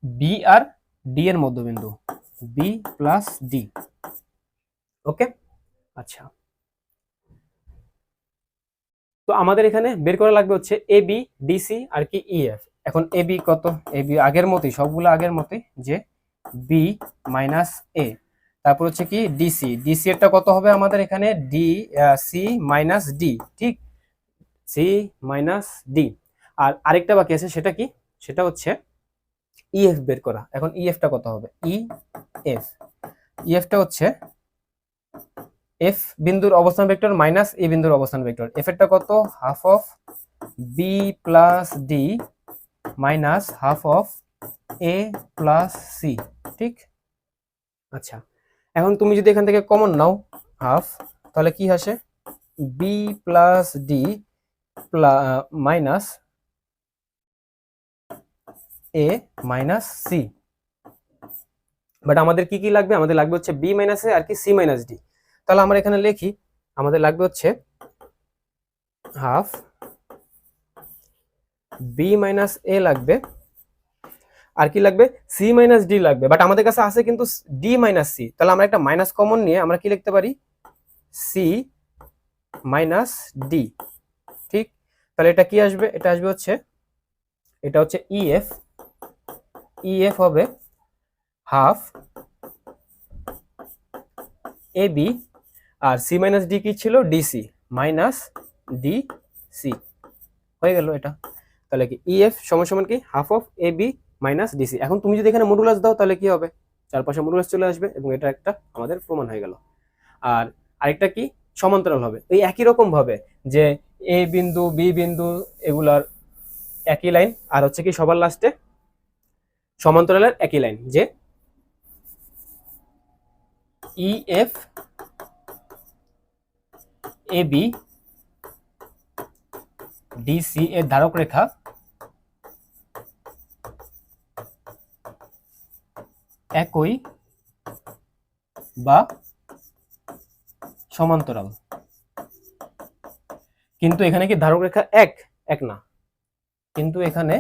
B আর D এর মধ্যবিন্দু, B প্লাস D। ওকে, আচ্ছা। তো আমাদের এখানে বের করা লাগবে হচ্ছে AB, DC আর কি EF। এখন AB কত? AB আগের মতই, সবগুলো আগের মতই, যে B মাইনাস A। তারপর হচ্ছে কি DC। DC এরটা কত হবে আমাদের এখানে? D C minus D। ঠিক, C মাইনাস D। আর আরেকটা বাকি আছে, সেটা কি? সেটা হচ্ছে EF বের করা। এখন EF টা কত হবে? EF টা হচ্ছে F বিন্দুর অবস্থান ভেক্টর মাইনাস A বিন্দুর অবস্থান ভেক্টর। F এরটা কত? Half of B plus D minus half of A plus C। ঠিক, আচ্ছা। এখন তুমি যদি এখান থেকে কমন নাও হাফ, তাহলে কি আসে? B plus D minus A minus C। But আমাদের কি কি লাগবে, আমাদের লাগবে হচ্ছে বি মাইনাস এ আর কি সি মাইনাস ডি। তাহলে আমরা এখানে লিখি আমাদের লাগবে হচ্ছে হাফ বি মাইনাস এ লাগবে, আর কি লাগবে সি মাইনাস ডি লাগবে, বাট আমাদের কাছে আছে কিন্তু ডি মাইনাস সি। তাহলে আমরা একটা মাইনাস কমন নিয়ে আমরা কি লিখতে পারি, সি মাইনাস ডি। ঠিক, তাহলে এটা কি আসবে, এটা আসবে হচ্ছে, এটা হচ্ছে ইএফ, ইএফ হবে half A B, R C minus D কি ছিল, ডিসি মাইনাস ডি সি, হয়ে গেল এটা। তাহলে কি ইএফ সমান সমান কি half of A B minus DC. এখন তুমি যদি এখানে মডুলাস দাও তাহলে কি হবে, চারপাশে মডুলাস চলে আসবে এবং এটা একটা আমাদের প্রমাণ হয়ে গেল। আর আরেকটা কি সমান্তরাল হবে, এই একই রকম ভাবে যে এ বিন্দু বি বিন্দু এগুলার একই লাইন, আর হচ্ছে কি সবার লাস্টে সমান্তরালের একই লাইন, যে ইএফ এ বি ডিসি এর ধারক রেখা একই বা সমান্তরাল, কিন্তু এখানে কি ধারক রেখা এক এক না, কিন্তু এখানে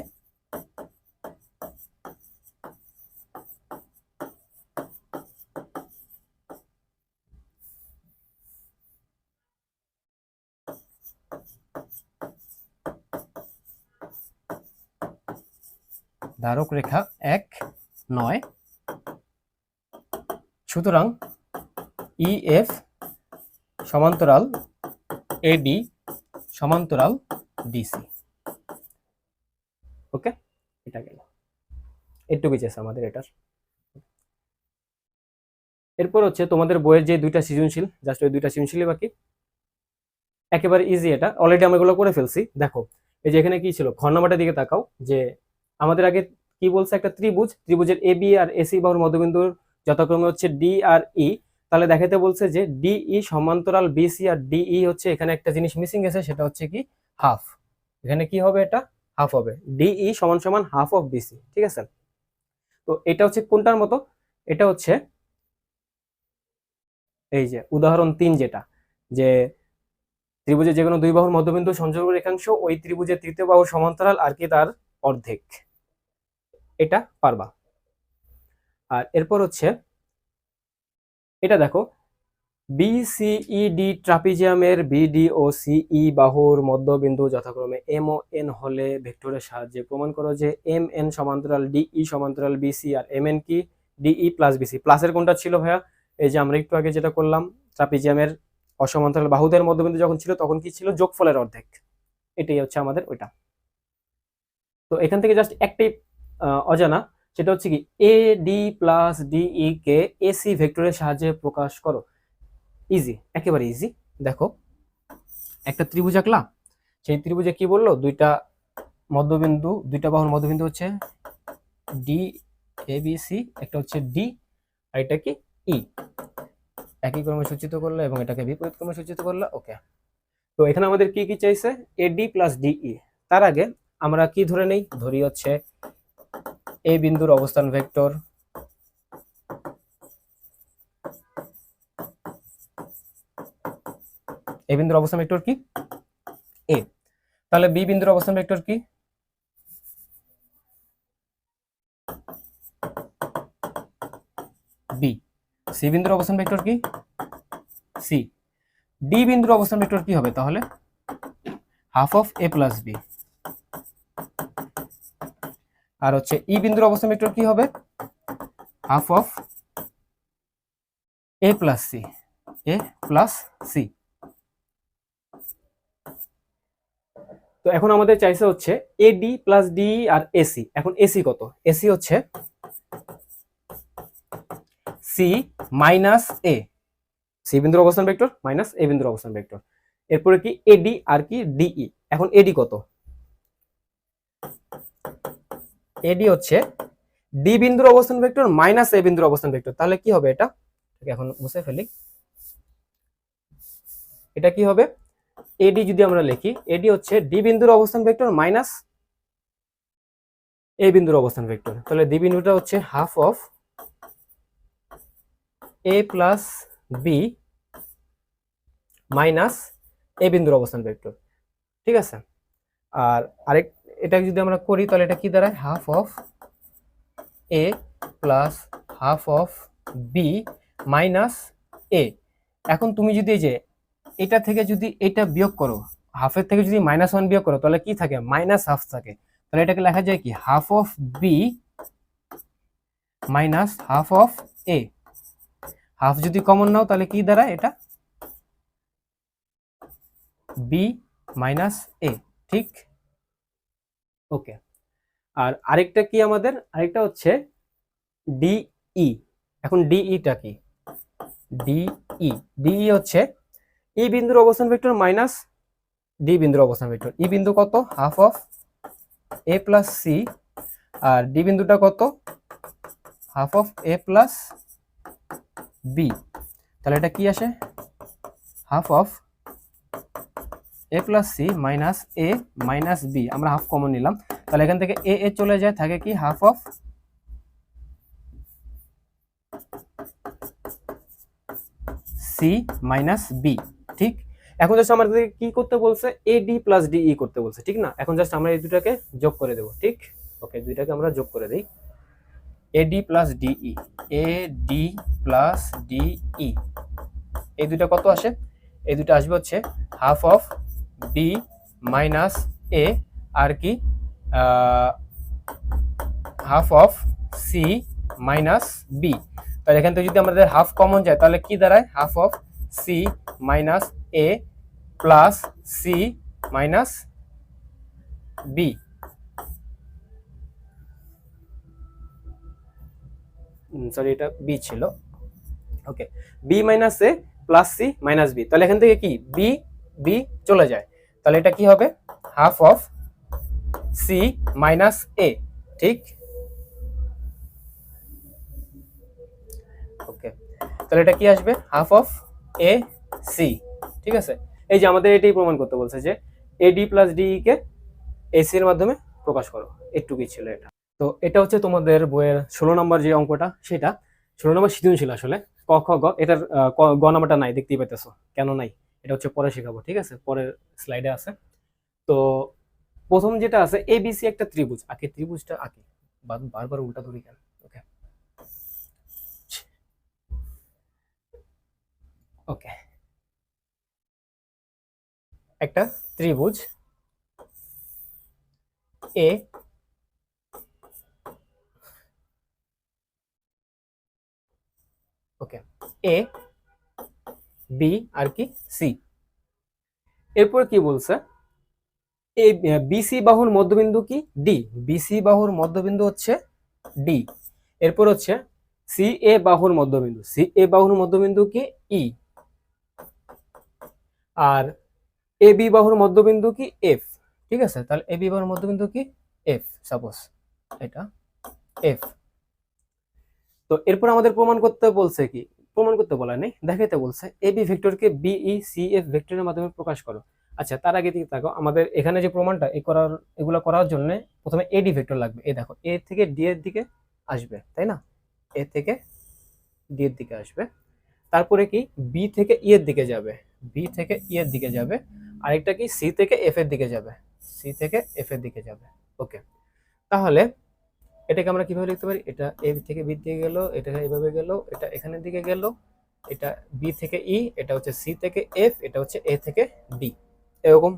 ধারক রেখা এক নয়। সুতরাং ইএফ সমান্তরাল এবি সমান্তরাল ডিসি। ওকে, এটা গেল, এটুকুই চেয়েছে আমাদের এটার। এরপর হচ্ছে তোমাদের বইয়ের যে দুইটা সৃজনশীল, জাস্ট ওই দুইটা সৃজনশীলই বাকি, একেবারে ইজি, এটা অলরেডি আমরা এগুলো করে ফেলছি। দেখো এই যে এখানে কি ছিল, ঘর নাম্বারটার দিকে তাকাও, যে আমাদের আগে কি বলছে, একটা ত্রিভুজ, ত্রিভুজের এ বি আর এসি বাহুর মধ্যবিন্দুর যথাক্রমে হচ্ছে ডি আর ই। তাহলে দেখাতে বলছে যে ডিই সমান্তরাল বিসি, আর ডিই হচ্ছে এখানে একটা জিনিস মিসিং গেছে, সেটা হচ্ছে কি হাফ। এখানে কি হবে, এটা হাফ হবে, ডিই সমান সমান হাফ অফ বিসি। ঠিক আছে, তো এটা হচ্ছে কোনটার মতো, এটা হচ্ছে এই যে উদাহরণ 3, যেটা যে ত্রিভুজের যে কোনো দুই বাহুর মধ্যবিন্দু সংযোগ রেখাংশ ওই ত্রিভুজের তৃতীয় বাহুর সমান্তরাল আর কি তার অর্ধেক, এটা পারবা। আর এরপর হচ্ছে এটা দেখো, বিসিইডি ট্রাপিজিয়ামের বিডি ও সিই বাহুর মধ্যবিন্দু যথাক্রমে এম ও এন হলে ভেক্টরের সাহায্যে প্রমাণ করো যে এম এন সমান্তরাল ডিই সমান্তরাল বিসি, আর এম এন কি ডিই প্লাস বিসি। প্লাসের কোনটা ছিল ভাইয়া, এই যে আমরা একটু আগে যেটা করলাম, ট্রাপিজিয়ামের অসমান্তরাল বাহুদের মধ্যবিন্দু যখন ছিল তখন কি ছিল, যোগফলের অর্ধেক। এটাই হচ্ছে আমাদের ওইটা। তো এখান থেকে জাস্ট একটাই অজানা, সেটা হচ্ছে কি এ ডি প্লাস ডিই কে এসি ভেক্টরের সাহায্যে প্রকাশ করো। ইজি, একেবারে ইজি। দেখো একটা ত্রিভুজ আঁকলা, সেই ত্রিভুজে কি বললো, দুইটা মধ্যবিন্দু, দুইটা বাহুর মধ্যবিন্দু হচ্ছে ডি এ বি সি, একটা হচ্ছে ডি আর এটা কি ই, একই ক্রমে সূচিত করলে এবং এটাকে বিপরীত ক্রমে সূচিত করলে। ওকে, তো এখানে আমাদের কি কি চাইছে, এডি প্লাস ডিই। তার আগে আমরা কি ধরে নেই, ধরি হচ্ছে এ বিন্দুর অবস্থান ভেক্টর, এ বিন্দুর অবস্থান ভেক্টর কি এ, তাহলে বি বিন্দুর অবস্থান ভেক্টর কি বি, সি বিন্দুর অবস্থান ভেক্টর কি সি, ডি বিন্দুর অবস্থান ভেক্টর কি হবে তাহলে half of A plus B, আর হচ্ছে ই বিন্দুর অবস্থান ভেক্টর কি হবে half of A plus C, A plus C. তো এখন আমাদের চাইছে হচ্ছে এডি প্লাস ডি আর এসি। এখন এসি কত, এসি হচ্ছে সি মাইনাস এ, সি বিন্দুর অবস্থান ভেক্টর মাইনাস এ বিন্দুর অবস্থান ভেক্টর। এরপরে কি এডি আর কি ডিই। এখন এডি কত, এডি হচ্ছে ডি বিন্দুর অবস্থান ভেক্টর মাইনাস এ বিন্দুর অবস্থান ভেক্টর। তাহলে কি হবে, এটা এখন মুছে ফেলি, এটা কি হবে, এডি যদি আমরা লিখি, এডি হচ্ছে ডি বিন্দুর অবস্থান ভেক্টর মাইনাস এ বিন্দুর অবস্থান ভেক্টর। তাহলে ডি বিন্দুটা হচ্ছে half of A plus B minus A বিন্দুর অবস্থান ভেক্টর, ঠিক আছে। আর আরেক এটা যদি আমরা করি তাহলে এটা কি দাঁড়ায়, half of A plus half of B minus A. এখন তুমি যদি এই যে এটা থেকে যদি এটা বিয়োগ করো, হাফের থেকে যদি -1 বিয়োগ করো তাহলে কি থাকে, -হাফ থাকে। তাহলে এটাকে লেখা যায় কি, half of B minus half of A. Half যদি কমন নাও তাহলে কি দাঁড়ায়, এটা বি মাইনাস এ, ঠিক। ওকে, আর আরেকটা কি আমাদের, আরেকটা হচ্ছে ডিই। এখন ডিইটা কি, ডিই, ডিই হচ্ছে ই বিন্দুর অবস্থান ভেক্টর মাইনাস ডি বিন্দুর অবস্থান ভেক্টর। ই বিন্দু কত, half of A plus C, আর ডি বিন্দুটা কত, half of A plus B. তাহলে এটা কি আসে, half of A plus C minus A minus B. আমরা হাফ কমন নিলাম, তাহলে এখান থেকে এ এ চলে যায়, থাকে কি half of C minus B, ঠিক। এখন জাস্ট আমাদের কি করতে বলছে, এ ডি প্লাস ডিই করতে বলছে, ঠিক না। এখন জাস্ট আমরা এই দুটাকে যোগ করে দেবো, ঠিক। ওকে, দুইটাকে আমরা যোগ করে দিই, A D plus DE, A D plus DE, এই দুটা কত আসে, এই দুটো আসবে হচ্ছে half of B minus A, আর কি half of C minus B. তাহলে এখান থেকে যদি আমাদের হাফ কমন যায় তাহলে কি দাঁড়ায়, half of C minus A plus C minus B. Sorry, এটা বি ছিল। Okay, B minus A plus C minus B. তাহলে এখান থেকে কি বি বি চলে যায়, তাহলে এটা কি হবে, হাফ অফ সি মাইনাস এ, ঠিক। ওকে, তাহলে এটা কি আসবে, হাফ অফ এ সি, ঠিক আছে। এই যে আমাদের এটাই প্রমাণ করতে বলছে যে এ ডি প্লাস ডিই কে এসি এর মাধ্যমে প্রকাশ করো, একটুকুই ছিল এটা। তো এটা হচ্ছে তোমাদের বইয়ের 16 নম্বর যে অঙ্কটা, সেটা 16 নম্বর সৃজনশীল আসলে, ক খ গ। এটার গ নাম্বারটা নাই, দেখতেই পাইতেছো কেন নাই, এটা হচ্ছে পরে শেখাবো, ঠিক আছে, পরের স্লাইডে আছে। তো প্রথম যেটা আছে, এবিসি একটা ত্রিভুজ, আগে ত্রিভুজটা আঁকি, বারবার উল্টা ধরি কেন। ওকে, ওকে, একটা ত্রিভুজ এ ওকে, এ বি আর কি সি। এরপর কি বলছে, এই বিসি বাহুর মধ্যবিন্দু কি ডি, বিসি বাহুর মধ্যবিন্দু হচ্ছে ডি। এরপর হচ্ছে সি এ বাহুর মধ্যবিন্দু, সি এ বাহুর মধ্যবিন্দু কি ই, আর এ বি বাহুর মধ্যবিন্দু কি এফ, ঠিক আছে। তাহলে এ বি বাহুর মধ্যবিন্দু কি এফ, সাপোজ এটা এফ। তো এরপর আমাদের প্রমাণ করতে বলছে কি, প্রমাণ করতে বলা নেই, দেখাইতে বলছে এ বি ভেক্টরকে বিই সি এফ ভেক্টরের মাধ্যমে প্রকাশ করো। আচ্ছা, তার আগে দিকে দেখো, আমাদের এখানে যে প্রমাণটা এগুলো করার জন্য প্রথমে এডি ভেক্টর লাগবে। এই দেখো, এ থেকে ডি এর দিকে আসবে, তাই না, এ থেকে ডি এর দিকে আসবে। তারপরে কি বি থেকে ই এর দিকে যাবে, বি থেকে ই এর দিকে যাবে। আরেকটা কি সি থেকে এফ এর দিকে যাবে, সি থেকে এফ এর দিকে যাবে। ওকে, তাহলে এটাকে আমরা কিভাবে লিখতে পারি, এটা এ থেকে বি দিকে গেল, এটা এভাবে গেল, এটা এখানের দিকে গেল, এটা বি থেকে ই, এটা হচ্ছে সি থেকে এফ, এটা হচ্ছে এ থেকে ডি, এরকম।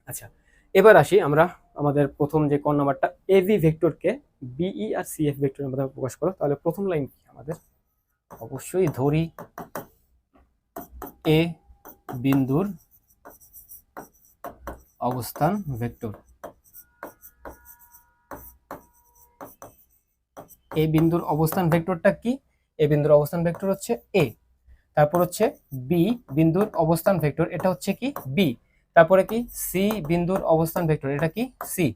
আচ্ছা, এবার আসি আমরা আমাদের প্রথম যে ক নাম্বারটা, এবি ভেক্টরকে বিই আর সিএফ ভেক্টরের মাধ্যমে প্রকাশ করো। তাহলে প্রথম লাইন কি আমাদের, অবশ্যই ধরি এ বিন্দুর অবস্থান ভেক্টর, এ বিন্দুর অবস্থান ভেক্টরটা কি, এ বিন্দুর অবস্থান ভেক্টর হচ্ছে এ। তারপর হচ্ছে বি বিন্দুর অবস্থান ভেক্টর, এটা হচ্ছে কি বি। তারপরে কি সি বিন্দুর অবস্থান ভেক্টর, এটা কি সি,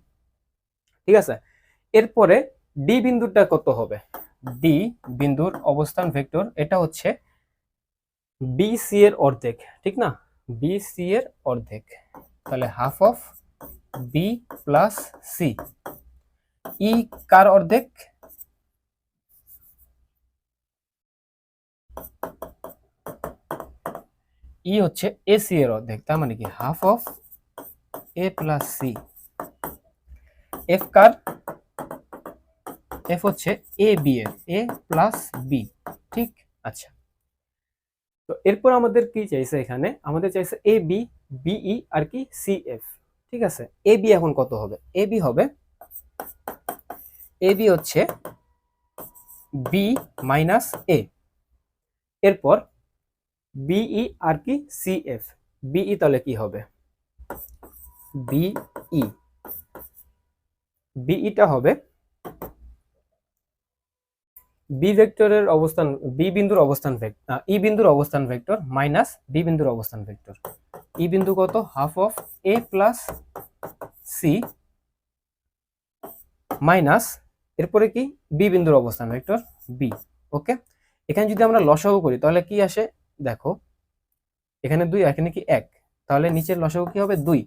ঠিক আছে। এরপরে ডি বিন্দুটা কত হবে, ডি বিন্দুর অবস্থান ভেক্টর, এটা হচ্ছে বি সি এর অর্ধেক, ঠিক না, বি সি এর অর্ধেক। তাহলে half of B plus C. E কার অর্ধেক, ই হচ্ছে এ সি এর অর্ধেক, তার মানে কি half of A plus C. F কার? এফ হচ্ছে এ বি এর, এ প্লাস বি, ঠিক। আচ্ছা, তো এরপর আমাদের কি চাইছে, এখানে আমাদের চাইছে এ বি, বিই আর কি সি এফ, ঠিক আছে। এ বি এখন কত হবে? এ বি হবে, এ বি হচ্ছে বি মাইনাস এ, এরপর বিই আর কি সি এফ, বিই তাহলে কি হবে? বিই, বিইটা হবে বি ভেক্টরের অবস্থান, বি বিন্দুর অবস্থান ভেক্টর, ই বিন্দুর অবস্থান ভেক্টর মাইনাস বি বিন্দুর অবস্থান ভেক্টর। ই বিন্দু কত? Half of A plus C minus, এরপরে কি বি বিন্দুর অবস্থান ভেক্টর বি। ওকে, এখানে যদি আমরা লসাগু করি তাহলে কি আসে দেখো, এখানে 2, এখানে কি 1, তাহলে নিচের লসাগু কি হবে? 2,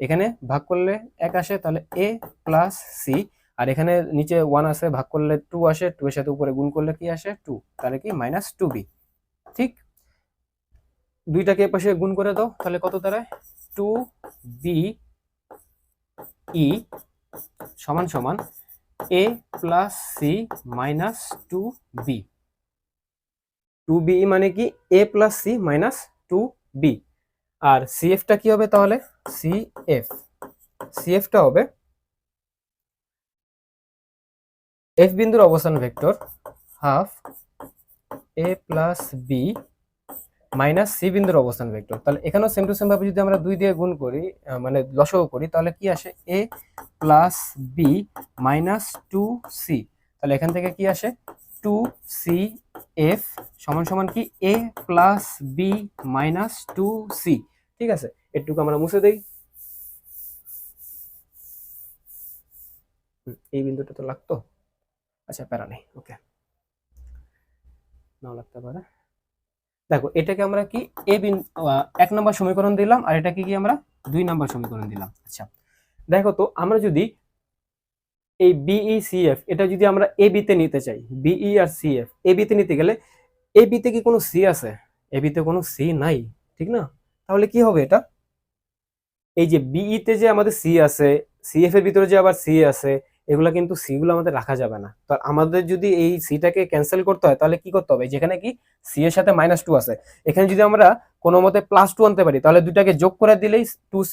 এখানে ভাগ করলে 1 আসে, তাহলে এ প্লাস সি, আর এখানে নিচে 1 আসে, ভাগ করলে 2 আসে, 2 এর সাথে উপরে গুণ করলে কি আসে? 2, তাহলে কি মাইনাস 2b, ঠিক। দুইটাকে এ পাশে গুণ করে দাও, তাহলে কত দাঁড়ায়? 2b ই সমান সমান এ plus C minus 2b। 2b মানে কি? এ প্লাস সি মাইনাস 2b। আর সিএফটা কি হবে তাহলে? সিএফটা হবে এফ বিন্দুর অবস্থান vector half A plus B minus C বিন্দুর অবস্থান ভেক্টর। তাহলে এখানেও সেম টু সেম ভাবে যদি আমরা 2 দিয়ে গুণ করি, মানে লসাগু করি, তাহলে কি আসে? এ প্লাস বি মাইনাস 2c। তাহলে এখান থেকে কি আসে? 2cf সমান সমান কি? এ প্লাস বি মাইনাস 2c, ঠিক আছে। এটুকু আমরা মুছে দেই। এই বিন্দুটা তো লাগতো, আচ্ছা প্যারা নেই, ওকে, নাও লাগতে পারে। দেখো এটাকে আমরা কি এ বিন্দু 1 নম্বর সমীকরণ দিলাম, আর এটাকে কি আমরা 2 নম্বর সমীকরণ দিলাম। আচ্ছা দেখো তো, আমরা যদি এই বিই সি এফ এটা যদি আমরা এ বি তে নিতে চাই, বিই আর সি এফ এ বি তে নিতে গেলে, এ বি তে কি কোনো সি আছে? এ বি তে কোনো সি নাই, ঠিক না? তাহলে কি হবে এটা? এই যে বিই তে যে আমাদের সি আছে, সি এফ এর ভিতরে যে আবার সি আছে, এগুলা কিন্তু সি গুলো আমাদের রাখা যাবে না। তো আমাদের যদি এই সিটাকে ক্যান্সেল করতে হয় তাহলে কি করতে হবে? যেখানে কি সি এর সাথে -2 আছে, এখানে যদি আমরা কোনো মতে +2 আনতে পারি, তাহলে দুটাকে যোগ করে দিলেই 2c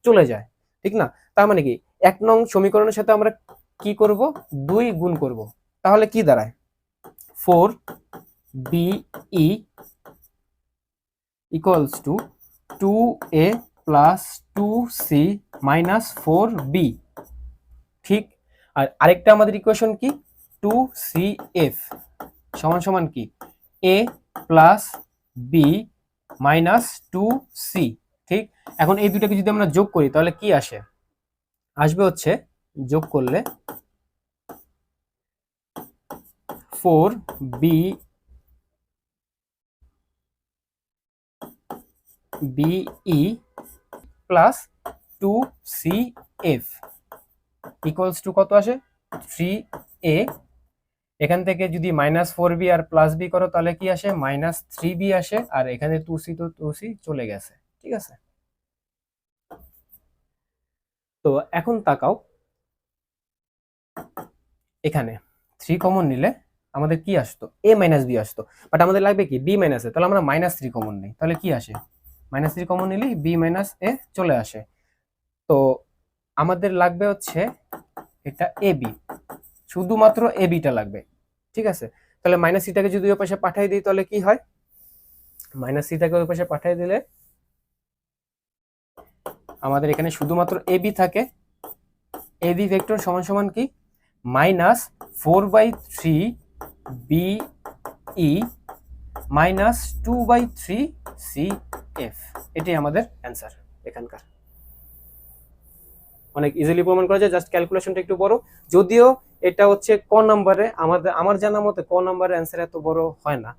চলে যায়, ঠিক না? তার মানে কি 1 নং সমীকরণের সাথে আমরা কি করব? 2 গুণ করব, তাহলে কি দাঁড়ায়? 4be equals to 2a plus 2c minus 4b, ঠিক। আর আরেকটা আমাদের ইকুয়েশন কি? 2cf সমান সমান কি? a plus b minus 2c, ঠিক। এখন এই দুটাকে যদি আমরা যোগ করি তাহলে কি আসে? আসবে হচ্ছে, যোগ করলে 4b be plus 2cf equals to কত আসে? 3a। এখান থেকে যদি -4b আর +b করো তাহলে কি আসে? -3b আসে, আর এখানে 2c তো 2c চলে গেছে, ঠিক আছে। তো এখন তাকাও, এখানে 3 কমন নিলে আমাদের কি আসতো? a b আসতো, বাট আমাদের লাগবে কি? b a, তাহলে আমরা -3 কমন নিই, তাহলে কি আসে? -3 কমন নিলেই b a চলে আসে। তো আমাদের লাগবে হচ্ছে এটা ab, শুধুমাত্র ab-টা লাগবে, ঠিক আছে। তাহলে -c-টাকে যদি ওই পাশে পাঠিয়ে দিই তাহলে কি হয়? -c-টাকে ওই পাশে পাঠিয়ে দিলে আমাদের এখানে শুধুমাত্র ab থাকে। ab ভেক্টর সমান সমান কি? -4/3 be -2/3 cf, এটাই আমাদের অ্যান্সার এখানকার। অনেক ইজিলি প্রমাণ করা যায়, জাস্ট ক্যালকুলেশনটা একটু বড়। যদিও এটা হচ্ছে ক নম্বরে, আমার জানা মতে ক নম্বরের অ্যান্সার এত বড় হয় না,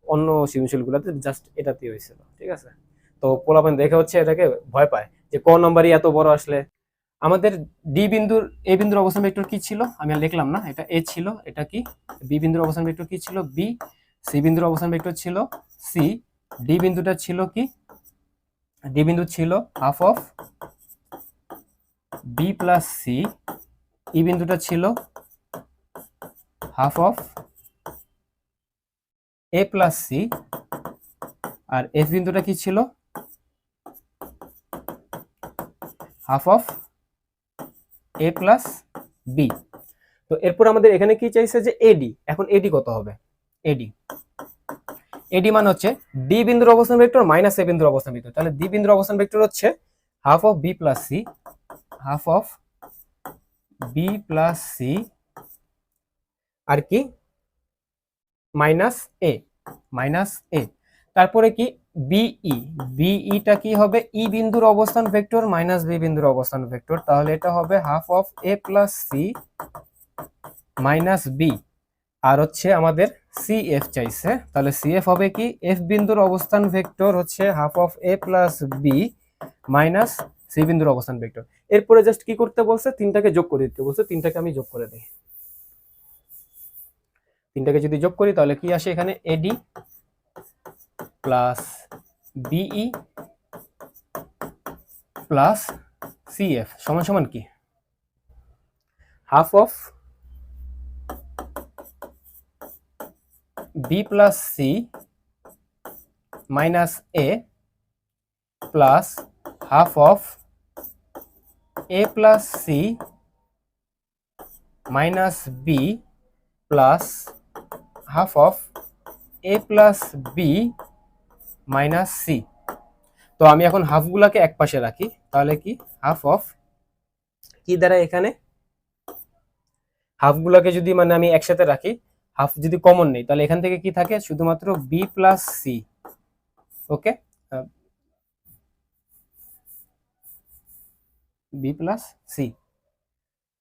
অন্য সৃজনশীলগুলোতে জাস্ট এটাতেই হয়েছিল, ঠিক আছে। তো পোলাপান দেখে হচ্ছে এটাকে ভয় পায় যে ক নম্বরই এত বড় আসলে। আমাদের ডি বিন্দুর এ বিন্দুর অবস্থান ভেক্টর কি ছিল? আমি আর লিখলাম না, এটা এ ছিল, এটা কি? বি বিন্দুর অবস্থান ভেক্টর কি ছিল? বি। সি বিন্দুর অবস্থান ভেক্টর ছিল সি। ডি বিন্দুটা ছিল কি? ডি বিন্দু ছিল half of B plus C, E বিন্দুটা ছিল half of A plus C, আর এফ বিন্দুটা কি ছিল half of A plus B. তো এরপর আমাদের এখানে কি চাইছে যে এডি, এখন এডি কত হবে? এডি এডি মানে হচ্ছে ডি বিন্দুর অবস্থান ভেক্টর মাইনাস এ বিন্দুর অবস্থান ভেক্টর। তাহলে ডি বিন্দুর অবস্থান ভেক্টর হচ্ছে half of B plus C, half of B plus C, আর কি মাইনাস এ, মাইনাস এ। তারপরে কি বিই, বিইটা কি হবে? ই বিন্দুর অবস্থান ভেক্টর মাইনাস বি বিন্দুর অবস্থান ভেক্টর, তাহলে এটা হবে half of A plus C minus B. আর হচ্ছে আমাদের সিএফ চাইছে, তাহলে সিএফ হবে কি? এফ বিন্দুর অবস্থান ভেক্টর হচ্ছে half of A plus B minus C বিন্দুর অবস্থান ভেক্টর। এরপরে জাস্ট কি করতে বলছে? তিনটাকে যোগ করে দিতে বলছে, তিনটাকে আমি যোগ করে দিই। তিনটাকে যদি যোগ করি তাহলে কি আসে? এখানে AD plus BE plus CF সমান সমান কি? Half of B plus C minus A plus half of A plus C minus B plus half of A plus B minus C. তো আমি এখন হাফগুলাকে এক পাশে রাখি, তাহলে কি হাফ অফ কি দ্বারা এখানে হাফগুলাকে যদি মানে আমি একসাথে রাখি, হাফ যদি কমন নেই তাহলে এখান থেকে কি থাকে? শুধুমাত্র বি প্লাস সি। ওকে, বি প্লাস সি,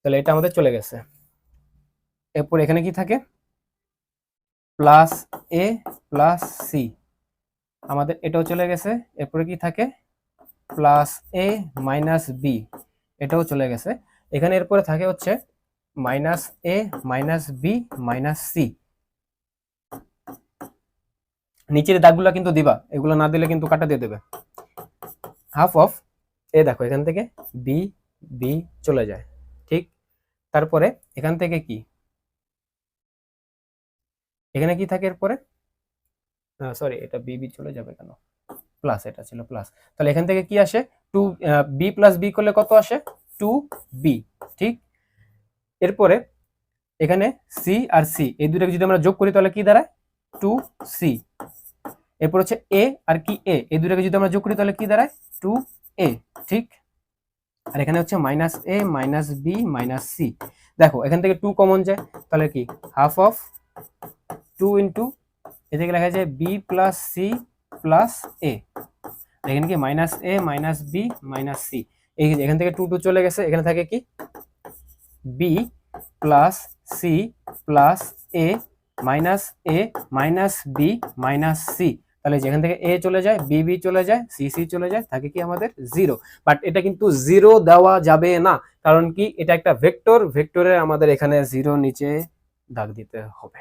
তাহলে এটা আমাদের চলে গেছে। এরপর এখানে কি থাকে? প্লাস এ প্লাস সি, আমাদের এটাও চলে গেছে। এরপরে কি থাকে? প্লাস এ মাইনাস বি, এটাও চলে গেছে। এখানে এরপরে থাকে হচ্ছে minus A minus B minus C. নিচের দাগগুলো কিন্তু দিবা, এগুলো না দিলে কিন্তু কাটা দিয়ে দেবে। হাফ অফ এ, দেখো এখান থেকে বি বি চলে যায়, ঠিক। তারপরে এখান থেকে কি, এখানে কি থাকে এরপরে? সরি, এটা বি বি চলে যাবে কেন? প্লাস, এটা ছিল প্লাস। তাহলে এখান থেকে কি আসে? টু বি প্লাস বি করলে কত আসে? টু বি, ঠিক। এরপরে এখানে সি আর সি এই দুটাকে যদি আমরা যোগ করি তাহলে কি দাঁড়ায়? Two C. এরপর হচ্ছে এ আর কি এ, এই দুটাকে যদি আমরা যোগ করি তাহলে কি দাঁড়ায়? টু এ, ঠিক। আর এখানে হচ্ছে minus A minus B minus C. দেখো এখান থেকে টু কমন যায়, তাহলে কি হাফ অফ টু ইন্টু এ থেকে লেখা যায় বি প্লাস সি প্লাস এ, এখানে কি minus A minus B minus C. এখান থেকে টু টু চলে গেছে, এখানে থাকে কি B plus C plus A minus A minus B minus C. তাহলে যেখান থেকে এ চলে যায়, বি বি চলে যায়, সি সি চলে যায়, থাকে কি আমাদের জিরো। বাট এটা কিন্তু জিরো দেওয়া যাবে না, কারণ কি এটা একটা ভেক্টর, ভেক্টরে আমাদের এখানে জিরো নিচে দাগ দিতে হবে।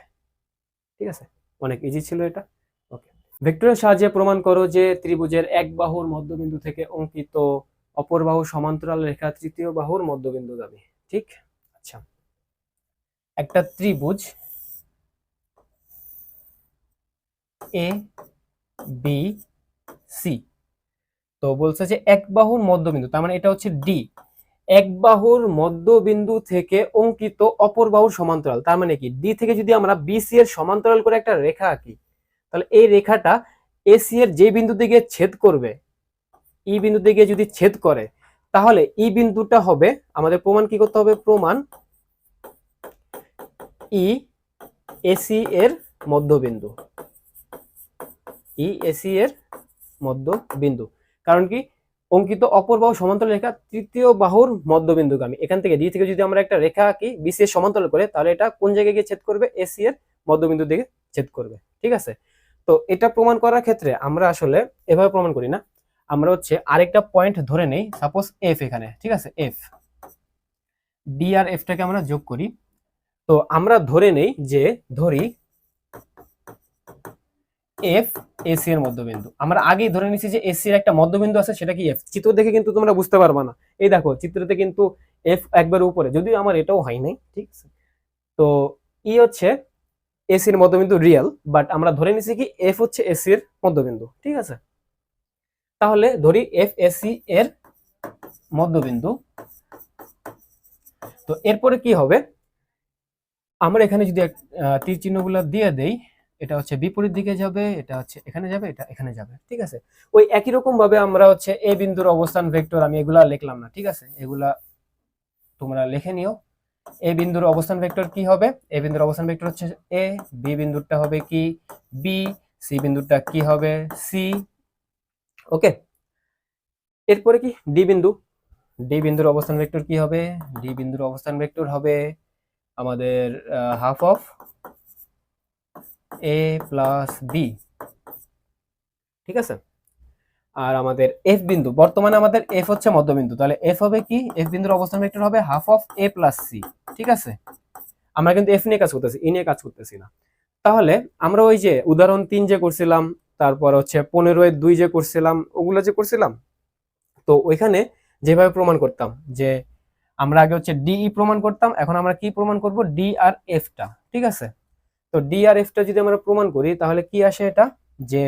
ঠিক আছে, অনেক ইজি ছিল এটা। ওকে, ভেক্টরের সাহায্যে প্রমাণ করো যে ত্রিভুজের এক বাহুর মধ্যবিন্দু থেকে অঙ্কিত অপর বাহু সমান্তরাল রেখা তৃতীয় বাহুর মধ্যবিন্দুগামী। ঠিক, আচ্ছা, একটা ত্রিভুজ এ বি সি, তো বলছে যে এক বাহুর মধ্যবিন্দু, তার মানে এটা হচ্ছে ডি, এক বাহুর মধ্যবিন্দু থেকে অঙ্কিত অপর বাহুর সমান্তরাল। তার মানে কি ডি থেকে যদি আমরা বিসি এর সমান্তরাল করে একটা রেখা আঁকি, তাহলে এই রেখাটা এসি এর যে বিন্দু দিকে ছেদ করবে, ই বিন্দু দিকে যদি ছেদ করে, তাহলে ই বিন্দুটা হবে আমাদের প্রমাণ কি করতে হবে? প্রমাণ ই এসি এর মধ্যবিন্দু, ই এসি এর মধ্যবিন্দু। কারণ কি অঙ্কিত অপর বাহু সমান্তরাল রেখা তৃতীয় বাহুর মধ্যবিন্দুগামী। এখান থেকে ডি থেকে যদি আমরা একটা রেখা আঁকি বিসি এর সমান্তরাল করে, তাহলে এটা কোন জায়গায় গিয়ে ছেদ করবে? এসি এর মধ্যবিন্দু দিকে ছেদ করবে। ঠিক আছে, তো এটা প্রমাণ করার ক্ষেত্রে আমরা আসলে এভাবে প্রমাণ করি না, আমরা হচ্ছে আরেকটা পয়েন্ট ধরে নেই, সাপোজ এফ এখানে, ঠিক আছে, এফ, ডি আর এফটাকে আমরা যোগ করি। তো আমরা ধরে নেই যে, ধরি এফ এসি এর মধ্যবিন্দু। আমরা আগেই ধরে নিচ্ছি যে এসি এর একটা মধ্যবিন্দু আছে, সেটা কি এফ। চিত্র দেখে কিন্তু তোমরা বুঝতে পারবা না, এই দেখো চিত্রতে কিন্তু এফ একবার উপরে, যদিও আমার এটাও হয় নাই, ঠিক আছে। তো ই হচ্ছে এসির মধ্যবিন্দু রিয়েল, বাট আমরা ধরে নিচ্ছি কি এফ হচ্ছে এসির মধ্যবিন্দু, ঠিক আছে। তাহলে ধরি এফ এসি এর মধ্যবিন্দু। তো এরপরে কি হবে, আমরা এখানে যদি তীর চিহ্নগুলো দিয়ে দেই, এটা হচ্ছে বিপরীত দিকে যাবে, এটা হচ্ছে এখানে যাবে, এটা এখানে যাবে, ঠিক আছে। ওই একই রকম ভাবে আমরা হচ্ছে এ বিন্দুর অবস্থান ভেক্টর, আমি এগুলা লিখলাম না, ঠিক আছে, এগুলা তোমরা লিখে নিও। এ বিন্দুর অবস্থান ভেক্টর কি হবে, এ বিন্দুর অবস্থান ভেক্টর হচ্ছে এ, বি বিন্দুটা হবে কি বি, সি বিন্দুটা কি হবে সি, ওকে। এরপরে কি ডি বিন্দু, ডি বিন্দুর অবস্থান ভেক্টর কি হবে, ডি বিন্দুর অবস্থান ভেক্টর হবে আমাদের half of A plus B, ঠিক আছে। আর আমাদের এফ বিন্দু, বর্তমানে আমাদের এফ হচ্ছে মধ্যবিন্দু, তাহলে এফ হবে কি, এফ বিন্দুর অবস্থান ভেক্টর হবে half of A plus C, ঠিক আছে। আমরা কিন্তু এফ নিয়ে কাজ করতেছি, ই নিয়ে কাজ করতেছি না। তাহলে আমরা ওই যে উদাহরণ 3 যে করছিলাম, তারপর হচ্ছে 15-2 যে করছিলাম, ওগুলো যে করছিলাম, তো ওইখানে যেভাবে প্রমাণ করতাম যে আমরা আগে হচ্ছে ডিই প্রমাণ করতাম, এখন আমরা কি প্রমাণ করব, ডি আর এফটা, ঠিক আছে। তো ডি আর এফটা যদি আমরা প্রমাণ করি তাহলে কি আসে, এটা যে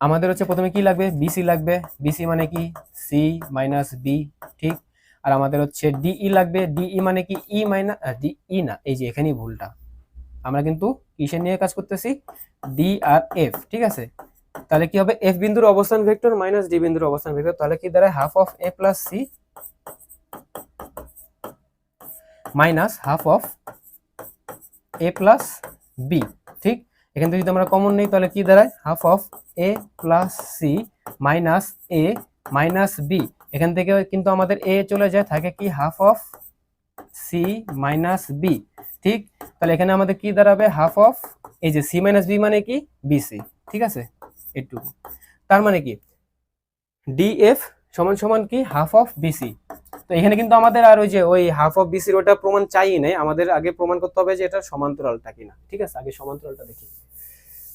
আমাদের হচ্ছে প্রথমে কি লাগবে, বিসি লাগবে, বিসি মানে কি সি মাইনাস বি, ঠিক। আর আমাদের হচ্ছে ডিই লাগবে, ডিই মানে কি ই মাইনাস ডিই না, এই যে এখানেই ভুলটা, আমরা কিন্তু কিসের নিয়ে কাজ করতেছি, ডি আর এফ, ঠিক আছে। তাহলে কি হবে, এফ বিন্দুর অবস্থান ভেক্টর মাইনাস ডি বিন্দুর অবস্থান ভেক্টর, তাহলে কি দাঁড়ায় half of A plus C minus half of A plus B, ঠিক। এখান থেকে যদি আমরা কমন নেই তাহলে কি দাঁড়ায়, half of A plus C minus A minus B, এখান থেকে কিন্তু আমাদের এ চলে যায়, থাকে কি half of C minus B, ঠিক। তাহলে এখানে আমাদের কি দাঁড়াবে, হাফ অফ এই যে সি মাইনাস বি মানে কি বিসি, ঠিক আছে, এটুকু। তার মানে কি ডিএফ সমান সমান কি হাফ অফ বিসি। তো এখানে কিন্তু আমাদের আর ওই যে ওই হাফ অফ বিসির ওটা প্রমাণ চাই নাই, আমাদের আগে প্রমাণ করতে হবে যে এটা সমান্তরালটা কিনা, ঠিক আছে। আগে সমান্তরালটা দেখি,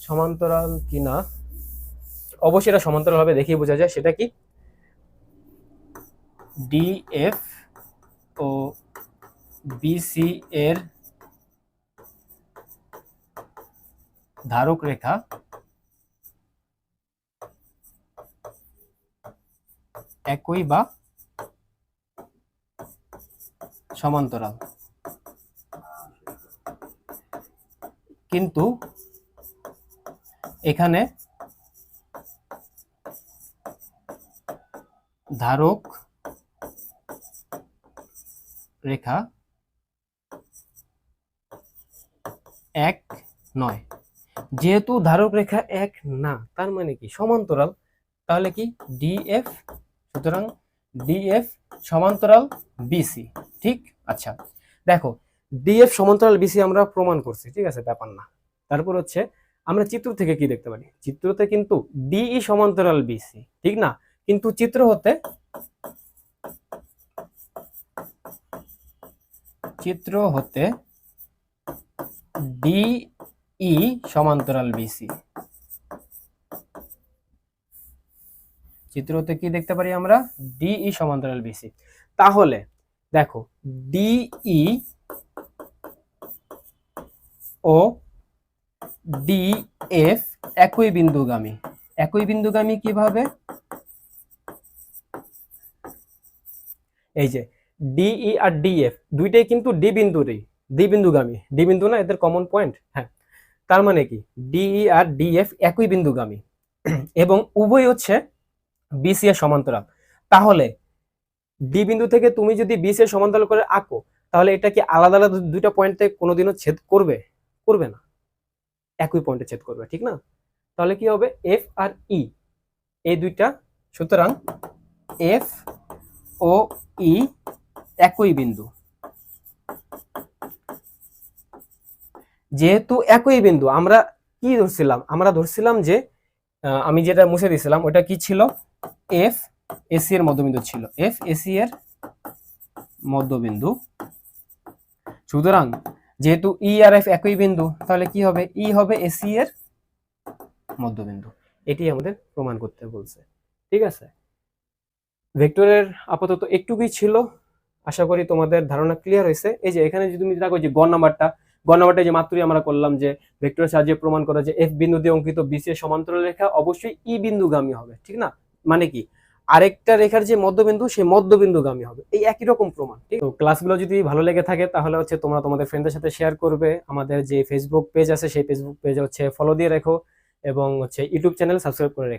সমান্তরাল কিনা, অবশ্যই এটা সমান্তরাল হবে, দেখেই বোঝা যায়। সেটা কি, ডিএফ ও বিসি এর ধারক রেখা একই বা সমান্তরাল, কিন্তু এখানে ধারক রেখা এক নয়। যেহেতু ধারক রেখা এক না, তার মানে কি সমান্তরাল, তাহলে কি ডিএফ, সুতরাং ডিএফ সমান্তরাল বিসি, ঠিক। আচ্ছা দেখো, ডিএফ সমান্তরাল বিসি আমরা প্রমাণ করছি, ঠিক আছে, ব্যাপার না। তারপর হচ্ছে আমরা চিত্র থেকে কি দেখতে পারি, চিত্রতে কিন্তু ডিই সমান্তরাল বিসি, ঠিক না, কিন্তু চিত্র হতে ডিই সমান্তরাল বিসি, চিত্র হতে কি দেখতে পারি আমরা, ডিই সমান্তরাল বিসি। তাহলে দেখো ডিই ও ডিএফ একই বিন্দুগামী, একই বিন্দুগামী কিভাবে, এই যে ডিই আর ডিএফ দুইটাই কিন্তু ডি বিন্দুরই, ডি বিন্দুগামী, ডি বিন্দু না এদের কমন পয়েন্ট, হ্যাঁ। তার মানে কি ডিই আর ডিএফ একই বিন্দুগামী এবং উভয় হচ্ছে বিসি এর সমান্তরাল। তাহলে ডি বিন্দু থেকে তুমি যদি বিসি এর সমান্তরাল করে আঁকো, তাহলে এটা কি আলাদা আলাদা দুইটা পয়েন্টে কোনোদিনও ছেদ করবে, করবে না, একই পয়েন্টে ছেদ করবে, ঠিক না। তাহলে কি হবে, এফ আর ই এই দুইটা, সুতরাং এফ ও ই একই বিন্দু, যেহেতু একই বিন্দু আমরা কি ধরছিলাম, আমরা ধরছিলাম যে আমি যেটা মুছে দিয়েছিলাম ওটা কি ছিল, এফ এসি এর মধ্যবিন্দু ছিল, এফ এসি এর মধ্যবিন্দু। সুতরাং যেহেতু ই আর এফ একই বিন্দু, তাহলে কি হবে, ই হবে এসি এর মধ্যবিন্দু। এটি আমাদের প্রমাণ করতে বলছে। ঠিক আছে, ভেক্টরের আপাতত একটুকুই ছিল, আশা করি তোমাদের ধারণা ক্লিয়ার হয়েছে। এই যে এখানে যদি তুমি দেখো যে গ নাম্বারটা যে মাত্রই আমরা করলাম যে ভেক্টরের সাহায্যে প্রমাণ করা যে এফ বিন্দু দিয়ে অঙ্কিত বিসি এর সমান্তরাল রেখা অবশ্যই ই বিন্দুগামী হবে, ঠিক না? মানে কি, আরেকটা রেখার যে মধ্যবিন্দু সেই মধ্যবিন্দুগামী হবে, এই একই রকম প্রমাণ। ঠিক, তো ক্লাসগুলো যদি ভালো লেগে থাকে তাহলে হচ্ছে তোমরা তোমাদের ফ্রেন্ডদের সাথে শেয়ার করবে, আমাদের যে ফেসবুক পেজ আছে সেই ফেসবুক পেজে হচ্ছে ফলো দিয়ে রেখো, এবং হচ্ছে ইউটিউব চ্যানেল সাবস্ক্রাইব করে রেখো।